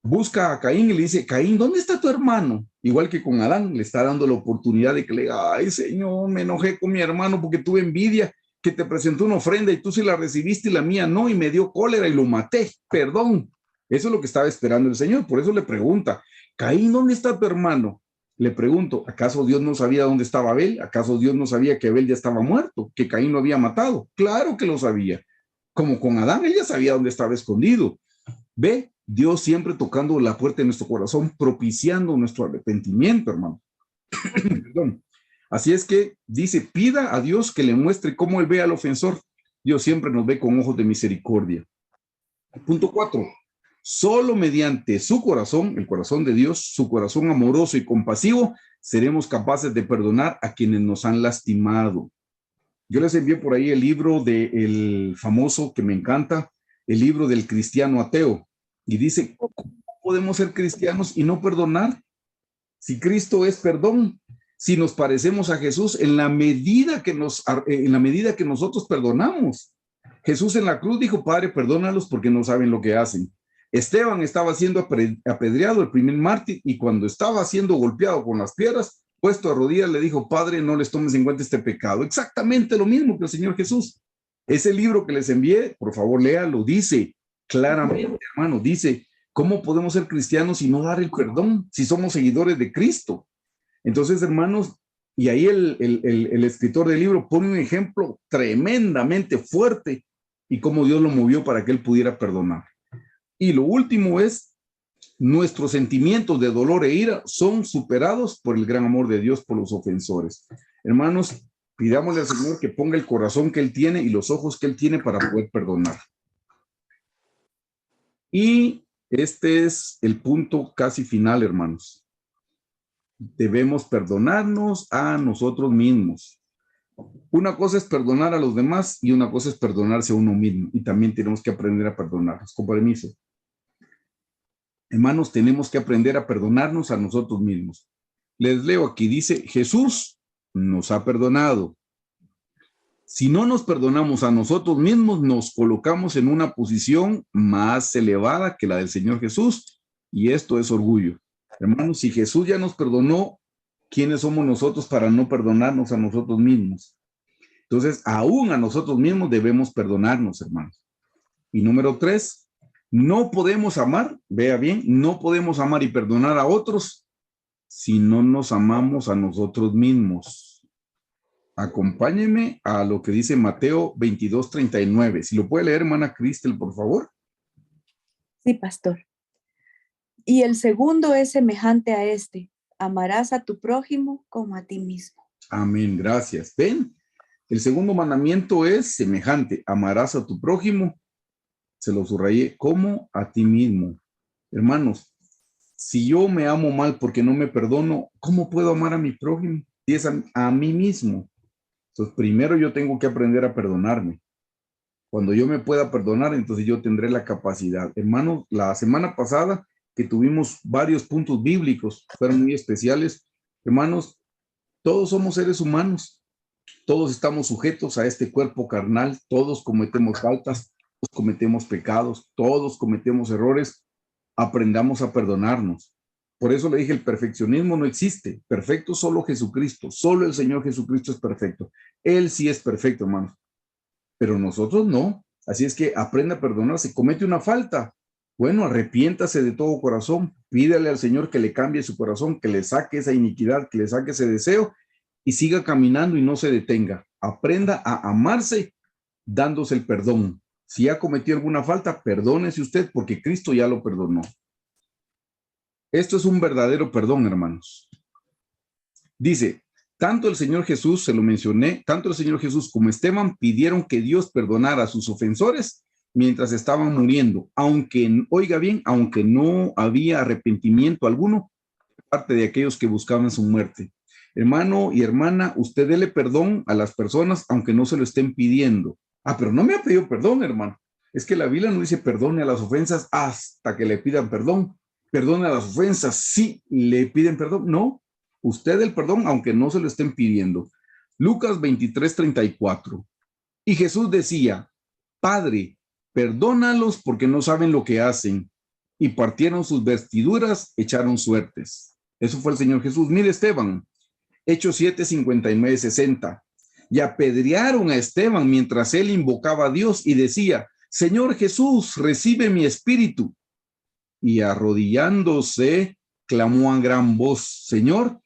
Busca a Caín y le dice, Caín, ¿dónde está tu hermano? Igual que con Adán, le está dando la oportunidad de que le diga, ay, Señor, me enojé con mi hermano porque tuve envidia, que te presentó una ofrenda y tú sí la recibiste y la mía no, y me dio cólera y lo maté, perdón. Eso es lo que estaba esperando el Señor. Por eso le pregunta, Caín, ¿dónde está tu hermano? Le pregunto, ¿acaso Dios no sabía dónde estaba Abel? ¿Acaso Dios no sabía que Abel ya estaba muerto, que Caín lo había matado? Claro que lo sabía. Como con Adán, él ya sabía dónde estaba escondido. Ve, Dios siempre tocando la puerta de nuestro corazón, propiciando nuestro arrepentimiento, hermano. Perdón. Así es que dice, pida a Dios que le muestre cómo él ve al ofensor. Dios siempre nos ve con ojos de misericordia. Punto 4. Solo mediante su corazón, el corazón de Dios, su corazón amoroso y compasivo, seremos capaces de perdonar a quienes nos han lastimado. Yo les envié por ahí el libro del famoso que me encanta, el libro del cristiano ateo. Y dice, ¿cómo podemos ser cristianos y no perdonar? Si Cristo es perdón, si nos parecemos a Jesús en la medida que nosotros perdonamos. Jesús en la cruz dijo, Padre, perdónalos porque no saben lo que hacen. Esteban estaba siendo apedreado, el primer mártir, y cuando estaba siendo golpeado con las piedras, puesto a rodillas, le dijo, Padre, no les tomes en cuenta este pecado. Exactamente lo mismo que el Señor Jesús. Ese libro que les envié, por favor, léalo, dice claramente, hermano, dice, ¿cómo podemos ser cristianos y no dar el perdón si somos seguidores de Cristo? Entonces, hermanos, y ahí el escritor del libro pone un ejemplo tremendamente fuerte y cómo Dios lo movió para que él pudiera perdonar. Y lo último es, nuestros sentimientos de dolor e ira son superados por el gran amor de Dios por los ofensores. Hermanos, pidámosle al Señor que ponga el corazón que Él tiene y los ojos que Él tiene para poder perdonar. Y este es el punto casi final, hermanos. Debemos perdonarnos a nosotros mismos. Una cosa es perdonar a los demás y una cosa es perdonarse a uno mismo. Y también tenemos que aprender a perdonarnos. Con permiso. Hermanos, tenemos que aprender a perdonarnos a nosotros mismos. Les leo aquí, dice, Jesús nos ha perdonado. Si no nos perdonamos a nosotros mismos, nos colocamos en una posición más elevada que la del Señor Jesús, y esto es orgullo. Hermanos, si Jesús ya nos perdonó, ¿quiénes somos nosotros para no perdonarnos a nosotros mismos? Entonces, aún a nosotros mismos debemos perdonarnos, hermanos. Y número 3, no podemos amar, vea bien, no podemos amar y perdonar a otros si no nos amamos a nosotros mismos. Acompáñeme a lo que dice Mateo 22:39. Si lo puede leer, hermana Cristel, por favor. Sí, pastor. Y el segundo es semejante a este: amarás a tu prójimo como a ti mismo. Amén, gracias. ¿Ven? El segundo mandamiento es semejante: amarás a tu prójimo, se lo subrayé, como a ti mismo. Hermanos, si yo me amo mal porque no me perdono, ¿cómo puedo amar a mi prójimo? Y es a mí mismo. Entonces, primero yo tengo que aprender a perdonarme. Cuando yo me pueda perdonar, entonces yo tendré la capacidad. Hermanos, la semana pasada que tuvimos varios puntos bíblicos, fueron muy especiales. Hermanos, todos somos seres humanos Todos estamos sujetos a este cuerpo carnal, todos cometemos faltas, todos cometemos pecados, todos cometemos errores. Aprendamos a perdonarnos. Por eso le dije, el perfeccionismo no existe. Perfecto solo Jesucristo. Solo el Señor Jesucristo es perfecto. Él sí es perfecto, hermanos. Pero nosotros no. Así es que aprenda a perdonarse. Comete una falta. Bueno, arrepiéntase de todo corazón. Pídale al Señor que le cambie su corazón, que le saque esa iniquidad, que le saque ese deseo y siga caminando y no se detenga. Aprenda a amarse dándose el perdón. Si ha cometido alguna falta, perdónese usted porque Cristo ya lo perdonó. Esto es un verdadero perdón, hermanos. Dice, tanto el Señor Jesús, se lo mencioné, tanto el Señor Jesús como Esteban pidieron que Dios perdonara a sus ofensores mientras estaban muriendo, aunque, oiga bien, aunque no había arrepentimiento alguno de parte de aquellos que buscaban su muerte. Hermano y hermana, usted dele perdón a las personas aunque no se lo estén pidiendo. Ah, pero no me ha pedido perdón, hermano. Es que la Biblia no dice perdone a las ofensas hasta que le pidan perdón. Perdone a las ofensas si le piden perdón. No, usted el perdón aunque no se lo estén pidiendo. Lucas 23:34. Y Jesús decía, Padre, perdónalos porque no saben lo que hacen. Y partieron sus vestiduras, echaron suertes. Eso fue el Señor Jesús. Mire Esteban, Hechos 7:59-60. Y apedrearon a Esteban mientras él invocaba a Dios y decía, Señor Jesús, recibe mi espíritu. Y arrodillándose, clamó a gran voz, Señor,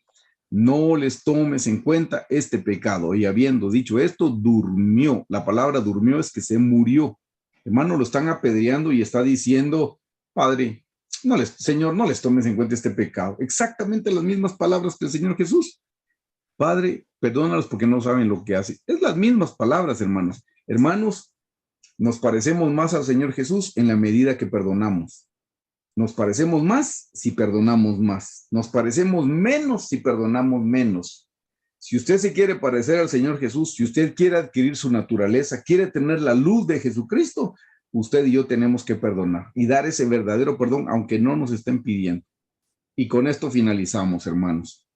no les tomes en cuenta este pecado. Y habiendo dicho esto, durmió. La palabra durmió es que se murió. Hermano, lo están apedreando y está diciendo, Padre, Señor, no les tomes en cuenta este pecado. Exactamente las mismas palabras que el Señor Jesús. Padre, perdónalos porque no saben lo que hacen. Es las mismas palabras, hermanos. Hermanos, nos parecemos más al Señor Jesús en la medida que perdonamos. Nos parecemos más si perdonamos más. Nos parecemos menos si perdonamos menos. Si usted se quiere parecer al Señor Jesús, si usted quiere adquirir su naturaleza, quiere tener la luz de Jesucristo, usted y yo tenemos que perdonar y dar ese verdadero perdón, aunque no nos estén pidiendo. Y con esto finalizamos, hermanos.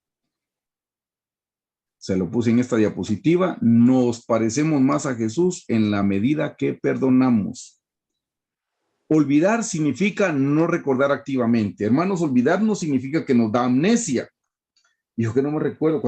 Se lo puse en esta diapositiva. Nos parecemos más a Jesús en la medida que perdonamos. Olvidar significa no recordar activamente. Hermanos, olvidar no significa que nos da amnesia. Dijo que no me recuerdo.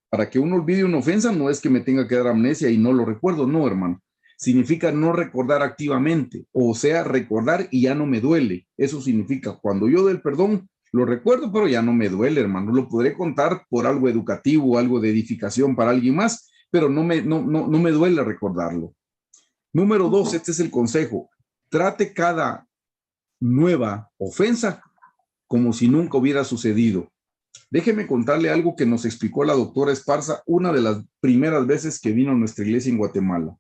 Para que uno olvide una ofensa, no es que me tenga que dar amnesia y no lo recuerdo. No, hermano. Significa no recordar activamente. O sea, recordar y ya no me duele. Eso significa, cuando yo doy el perdón, lo recuerdo, pero ya no me duele, hermano. Lo podré contar por algo educativo, algo de edificación para alguien más, pero no me duele recordarlo. Número 2, este es el consejo. Trate cada nueva ofensa como si nunca hubiera sucedido. Déjeme contarle algo que nos explicó la doctora Esparza una de las primeras veces que vino a nuestra iglesia en Guatemala.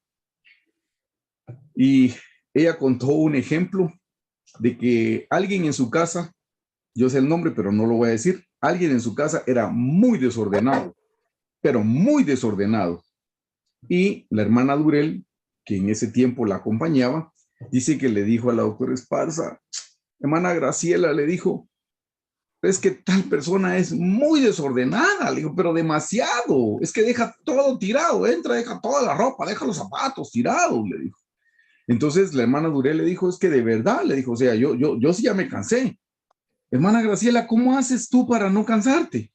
Y ella contó un ejemplo de que alguien en su casa, yo sé el nombre, pero no lo voy a decir, alguien en su casa era muy desordenado, pero muy desordenado. Y la hermana Durel, que en ese tiempo la acompañaba, dice que le dijo a la doctora Esparza, hermana Graciela, le dijo, es que tal persona es muy desordenada, le dijo, pero demasiado, es que deja todo tirado, entra, deja toda la ropa, deja los zapatos tirados, le dijo. Entonces la hermana Durel le dijo, es que de verdad, le dijo, o sea, yo sí ya me cansé. Hermana Graciela, ¿cómo haces tú para no cansarte?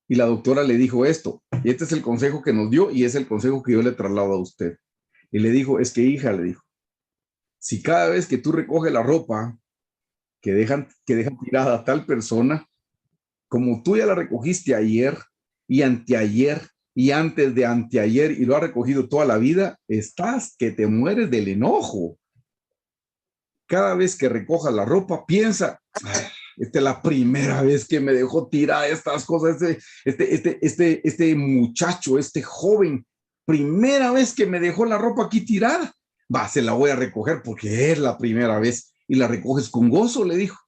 Y la doctora le dijo esto, y este es el consejo que nos dio y es el consejo que yo le traslado a usted. Y le dijo, es que hija, le dijo, si cada vez que tú recoges la ropa que dejan tirada a tal persona, como tú ya la recogiste ayer y anteayer y antes de anteayer y lo has recogido toda la vida, estás que te mueres del enojo. Cada vez que recojas la ropa, piensa, esta es la primera vez que me dejó tirar estas cosas, este muchacho, este joven, primera vez que me dejó la ropa aquí tirada, se la voy a recoger porque es la primera vez y la recoges con gozo, le dijo.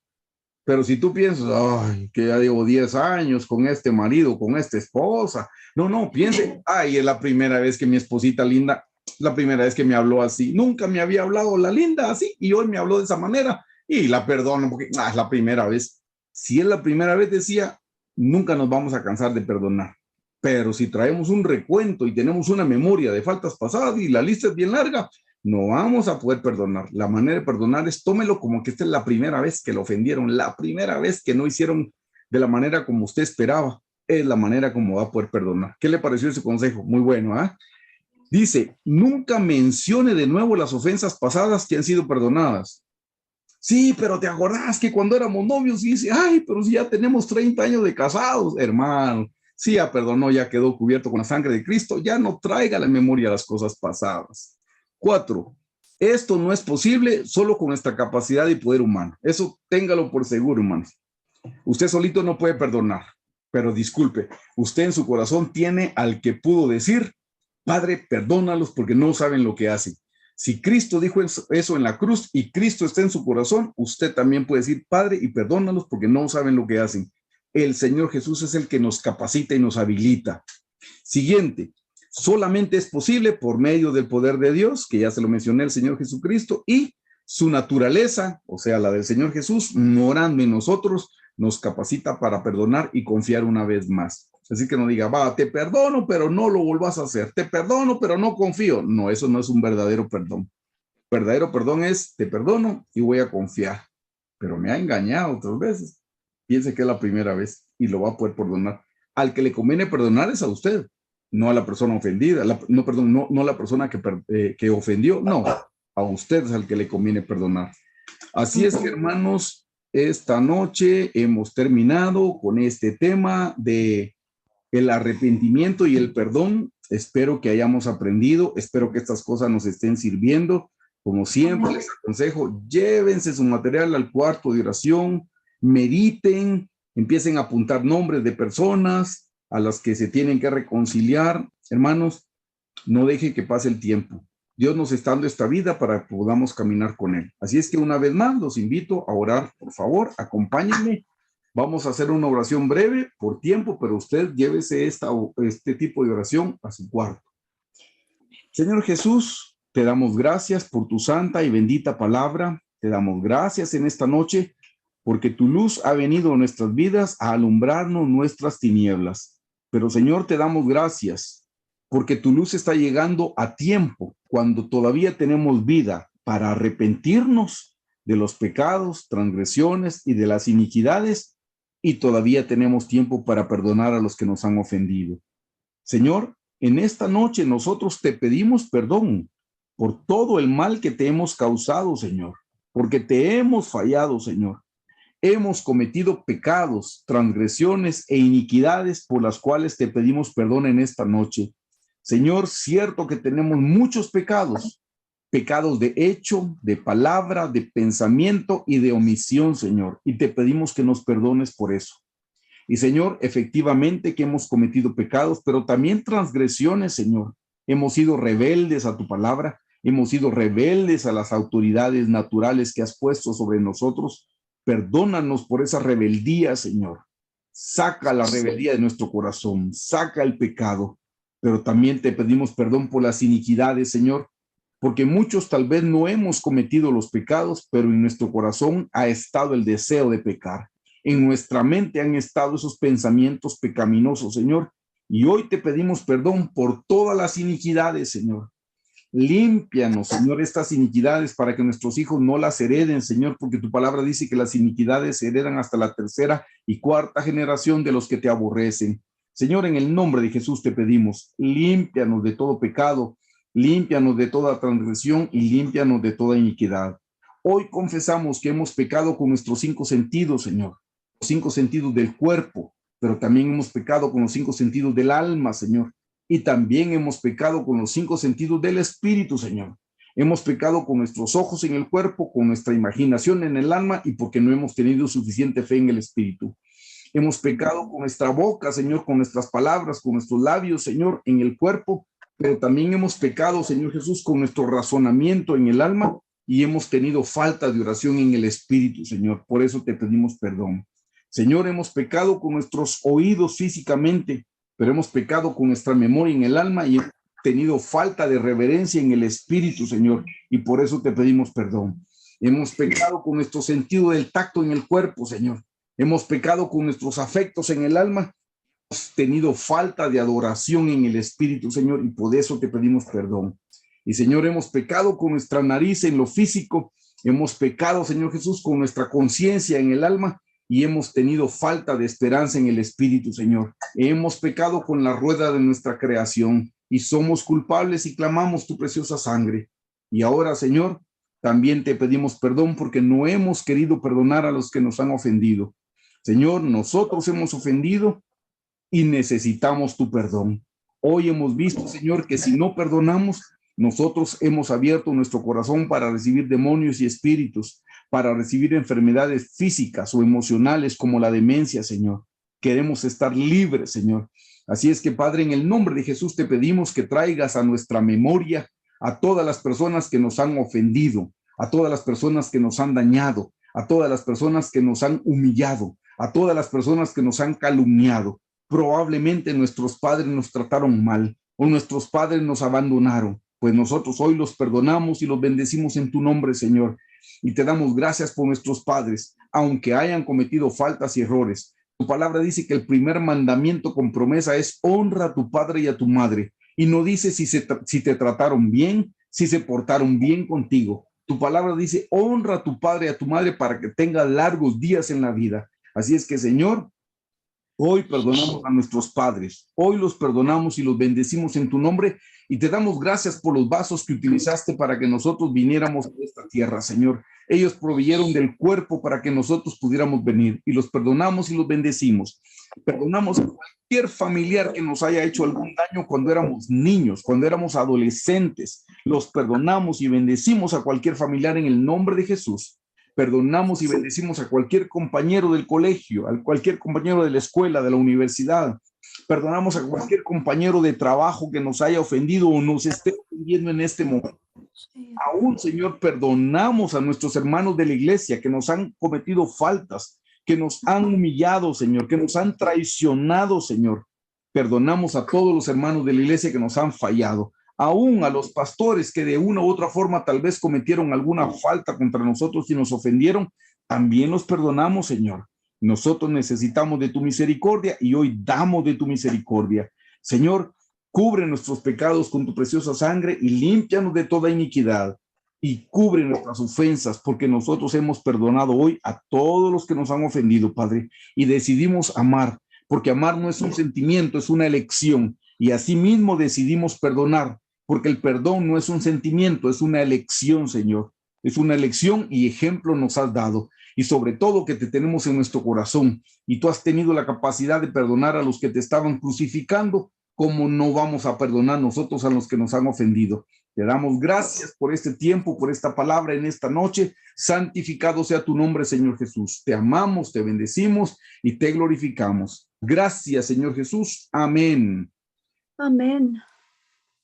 Pero si tú piensas, ay, que ya llevo 10 años con este marido, con esta esposa, no, piense, ay, es la primera vez que mi esposita linda, la primera vez que me habló así, nunca me había hablado la linda así y hoy me habló de esa manera y la perdono porque es la primera vez. Si es la primera vez, decía, nunca nos vamos a cansar de perdonar, Pero si traemos un recuento y tenemos una memoria de faltas pasadas y la lista es bien larga, no vamos a poder perdonar. La manera de perdonar es tómelo como que esta es la primera vez que lo ofendieron, la primera vez que no hicieron de la manera como usted esperaba. Es la manera como va a poder perdonar. ¿Qué le pareció ese consejo? Muy bueno, ¿ah? Dice, nunca mencione de nuevo las ofensas pasadas que han sido perdonadas. Sí, pero te acordás que cuando éramos novios, dice, ay, pero si ya tenemos 30 años de casados, hermano. Sí, ya perdonó, ya quedó cubierto con la sangre de Cristo, ya no traiga a la memoria las cosas pasadas. 4. Esto no es posible solo con nuestra capacidad y poder humano. Eso téngalo por seguro, hermanos. Usted solito no puede perdonar, pero disculpe, usted en su corazón tiene al que pudo decir, Padre, perdónalos porque no saben lo que hacen. Si Cristo dijo eso en la cruz y Cristo está en su corazón, usted también puede decir, Padre, y perdónalos porque no saben lo que hacen. El Señor Jesús es el que nos capacita y nos habilita. Siguiente, solamente es posible por medio del poder de Dios, que ya se lo mencioné el Señor Jesucristo, y su naturaleza, o sea, la del Señor Jesús, morando en nosotros, nos capacita para perdonar y confiar una vez más. Así que no diga, va, te perdono, pero no lo vuelvas a hacer. Te perdono, pero no confío. No, eso no es un verdadero perdón. Verdadero perdón es, te perdono y voy a confiar. Pero me ha engañado otras veces. Piense que es la primera vez y lo va a poder perdonar. Al que le conviene perdonar es a usted, no a la persona ofendida. No a la persona que ofendió, no. A usted es al que le conviene perdonar. Así es que, hermanos, esta noche hemos terminado con este tema de el arrepentimiento y el perdón. Espero que hayamos aprendido, espero que estas cosas nos estén sirviendo. Como siempre, les aconsejo, llévense su material al cuarto de oración, mediten, empiecen a apuntar nombres de personas a las que se tienen que reconciliar. Hermanos, no deje que pase el tiempo. Dios nos está dando esta vida para que podamos caminar con Él. Así es que una vez más los invito a orar. Por favor, acompáñenme. Vamos a hacer una oración breve por tiempo, pero usted llévese este tipo de oración a su cuarto. Señor Jesús, te damos gracias por tu santa y bendita palabra. Te damos gracias en esta noche porque tu luz ha venido a nuestras vidas a alumbrarnos nuestras tinieblas. Pero Señor, te damos gracias porque tu luz está llegando a tiempo, cuando todavía tenemos vida para arrepentirnos de los pecados, transgresiones y de las iniquidades, y todavía tenemos tiempo para perdonar a los que nos han ofendido. Señor, en esta noche nosotros te pedimos perdón por todo el mal que te hemos causado, Señor, porque te hemos fallado, Señor. Hemos cometido pecados, transgresiones e iniquidades por las cuales te pedimos perdón en esta noche. Señor, cierto que tenemos muchos pecados, pecados de hecho, de palabra, de pensamiento y de omisión, Señor, y te pedimos que nos perdones por eso. Y Señor, efectivamente que hemos cometido pecados, pero también transgresiones, Señor. Hemos sido rebeldes a tu palabra, hemos sido rebeldes a las autoridades naturales que has puesto sobre nosotros. Perdónanos por esa rebeldía, Señor. Saca la rebeldía de nuestro corazón, saca el pecado, pero también te pedimos perdón por las iniquidades, Señor, porque muchos tal vez no hemos cometido los pecados, pero en nuestro corazón ha estado el deseo de pecar. En nuestra mente han estado esos pensamientos pecaminosos, Señor, y hoy te pedimos perdón por todas las iniquidades, Señor. Límpianos, Señor, estas iniquidades para que nuestros hijos no las hereden, Señor, porque tu palabra dice que las iniquidades se heredan hasta la tercera y cuarta generación de los que te aborrecen. Señor, en el nombre de Jesús te pedimos, límpianos de todo pecado, límpianos de toda transgresión y límpianos de toda iniquidad. Hoy confesamos que hemos pecado con nuestros 5 sentidos, Señor, los 5 sentidos del cuerpo, pero también hemos pecado con los 5 sentidos del alma, Señor. Y también hemos pecado con los 5 sentidos del espíritu, Señor. Hemos pecado con nuestros ojos en el cuerpo, con nuestra imaginación en el alma y porque no hemos tenido suficiente fe en el espíritu. Hemos pecado con nuestra boca, Señor, con nuestras palabras, con nuestros labios, Señor, en el cuerpo, pero también hemos pecado, Señor Jesús, con nuestro razonamiento en el alma y hemos tenido falta de oración en el espíritu, Señor. Por eso te pedimos perdón. Señor, hemos pecado con nuestros oídos físicamente, pero hemos pecado con nuestra memoria en el alma y hemos tenido falta de reverencia en el espíritu, Señor, y por eso te pedimos perdón. Hemos pecado con nuestro sentido del tacto en el cuerpo, Señor. Hemos pecado con nuestros afectos en el alma tenido falta de adoración en el Espíritu, Señor, y por eso te pedimos perdón. Y, Señor, hemos pecado con nuestra nariz en lo físico, hemos pecado, Señor Jesús, con nuestra conciencia en el alma, y hemos tenido falta de esperanza en el Espíritu, Señor. Hemos pecado con la rueda de nuestra creación, y somos culpables y clamamos tu preciosa sangre. Y ahora, Señor, también te pedimos perdón porque no hemos querido perdonar a los que nos han ofendido. Señor, nosotros hemos ofendido y necesitamos tu perdón. Hoy hemos visto, Señor, que si no perdonamos, nosotros hemos abierto nuestro corazón para recibir demonios y espíritus, para recibir enfermedades físicas o emocionales como la demencia, Señor. Queremos estar libres, Señor. Así es que, Padre, en el nombre de Jesús te pedimos que traigas a nuestra memoria a todas las personas que nos han ofendido, a todas las personas que nos han dañado, a todas las personas que nos han humillado, a todas las personas que nos han calumniado. Probablemente nuestros padres nos trataron mal o nuestros padres nos abandonaron. Pues nosotros hoy los perdonamos y los bendecimos en tu nombre, Señor. Y te damos gracias por nuestros padres, aunque hayan cometido faltas y errores. Tu palabra dice que el primer mandamiento con promesa es honra a tu padre y a tu madre. Y no dice si te trataron bien, si se portaron bien contigo. Tu palabra dice honra a tu padre y a tu madre para que tenga largos días en la vida. Así es que, Señor, hoy perdonamos a nuestros padres, hoy los perdonamos y los bendecimos en tu nombre y te damos gracias por los vasos que utilizaste para que nosotros viniéramos a esta tierra, Señor. Ellos proveyeron del cuerpo para que nosotros pudiéramos venir y los perdonamos y los bendecimos. Perdonamos a cualquier familiar que nos haya hecho algún daño cuando éramos niños, cuando éramos adolescentes. Los perdonamos y bendecimos a cualquier familiar en el nombre de Jesús. Perdonamos y bendecimos a cualquier compañero del colegio, a cualquier compañero de la escuela, de la universidad. Perdonamos a cualquier compañero de trabajo que nos haya ofendido o nos esté ofendiendo en este momento. Aún, Señor, perdonamos a nuestros hermanos de la iglesia que nos han cometido faltas, que nos han humillado, Señor, que nos han traicionado, Señor. Perdonamos a todos los hermanos de la iglesia que nos han fallado. Aún a los pastores que de una u otra forma tal vez cometieron alguna falta contra nosotros y nos ofendieron, también los perdonamos, Señor. Nosotros necesitamos de tu misericordia y hoy damos de tu misericordia. Señor, cubre nuestros pecados con tu preciosa sangre y límpianos de toda iniquidad y cubre nuestras ofensas, porque nosotros hemos perdonado hoy a todos los que nos han ofendido, Padre, y decidimos amar, porque amar no es un sentimiento, es una elección, y asimismo decidimos perdonar, porque el perdón no es un sentimiento, es una elección, Señor. Es una elección y ejemplo nos has dado. Y sobre todo que te tenemos en nuestro corazón. Y tú has tenido la capacidad de perdonar a los que te estaban crucificando. ¿Cómo no vamos a perdonar nosotros a los que nos han ofendido? Te damos gracias por este tiempo, por esta palabra en esta noche. Santificado sea tu nombre, Señor Jesús. Te amamos, te bendecimos y te glorificamos. Gracias, Señor Jesús. Amén. Amén.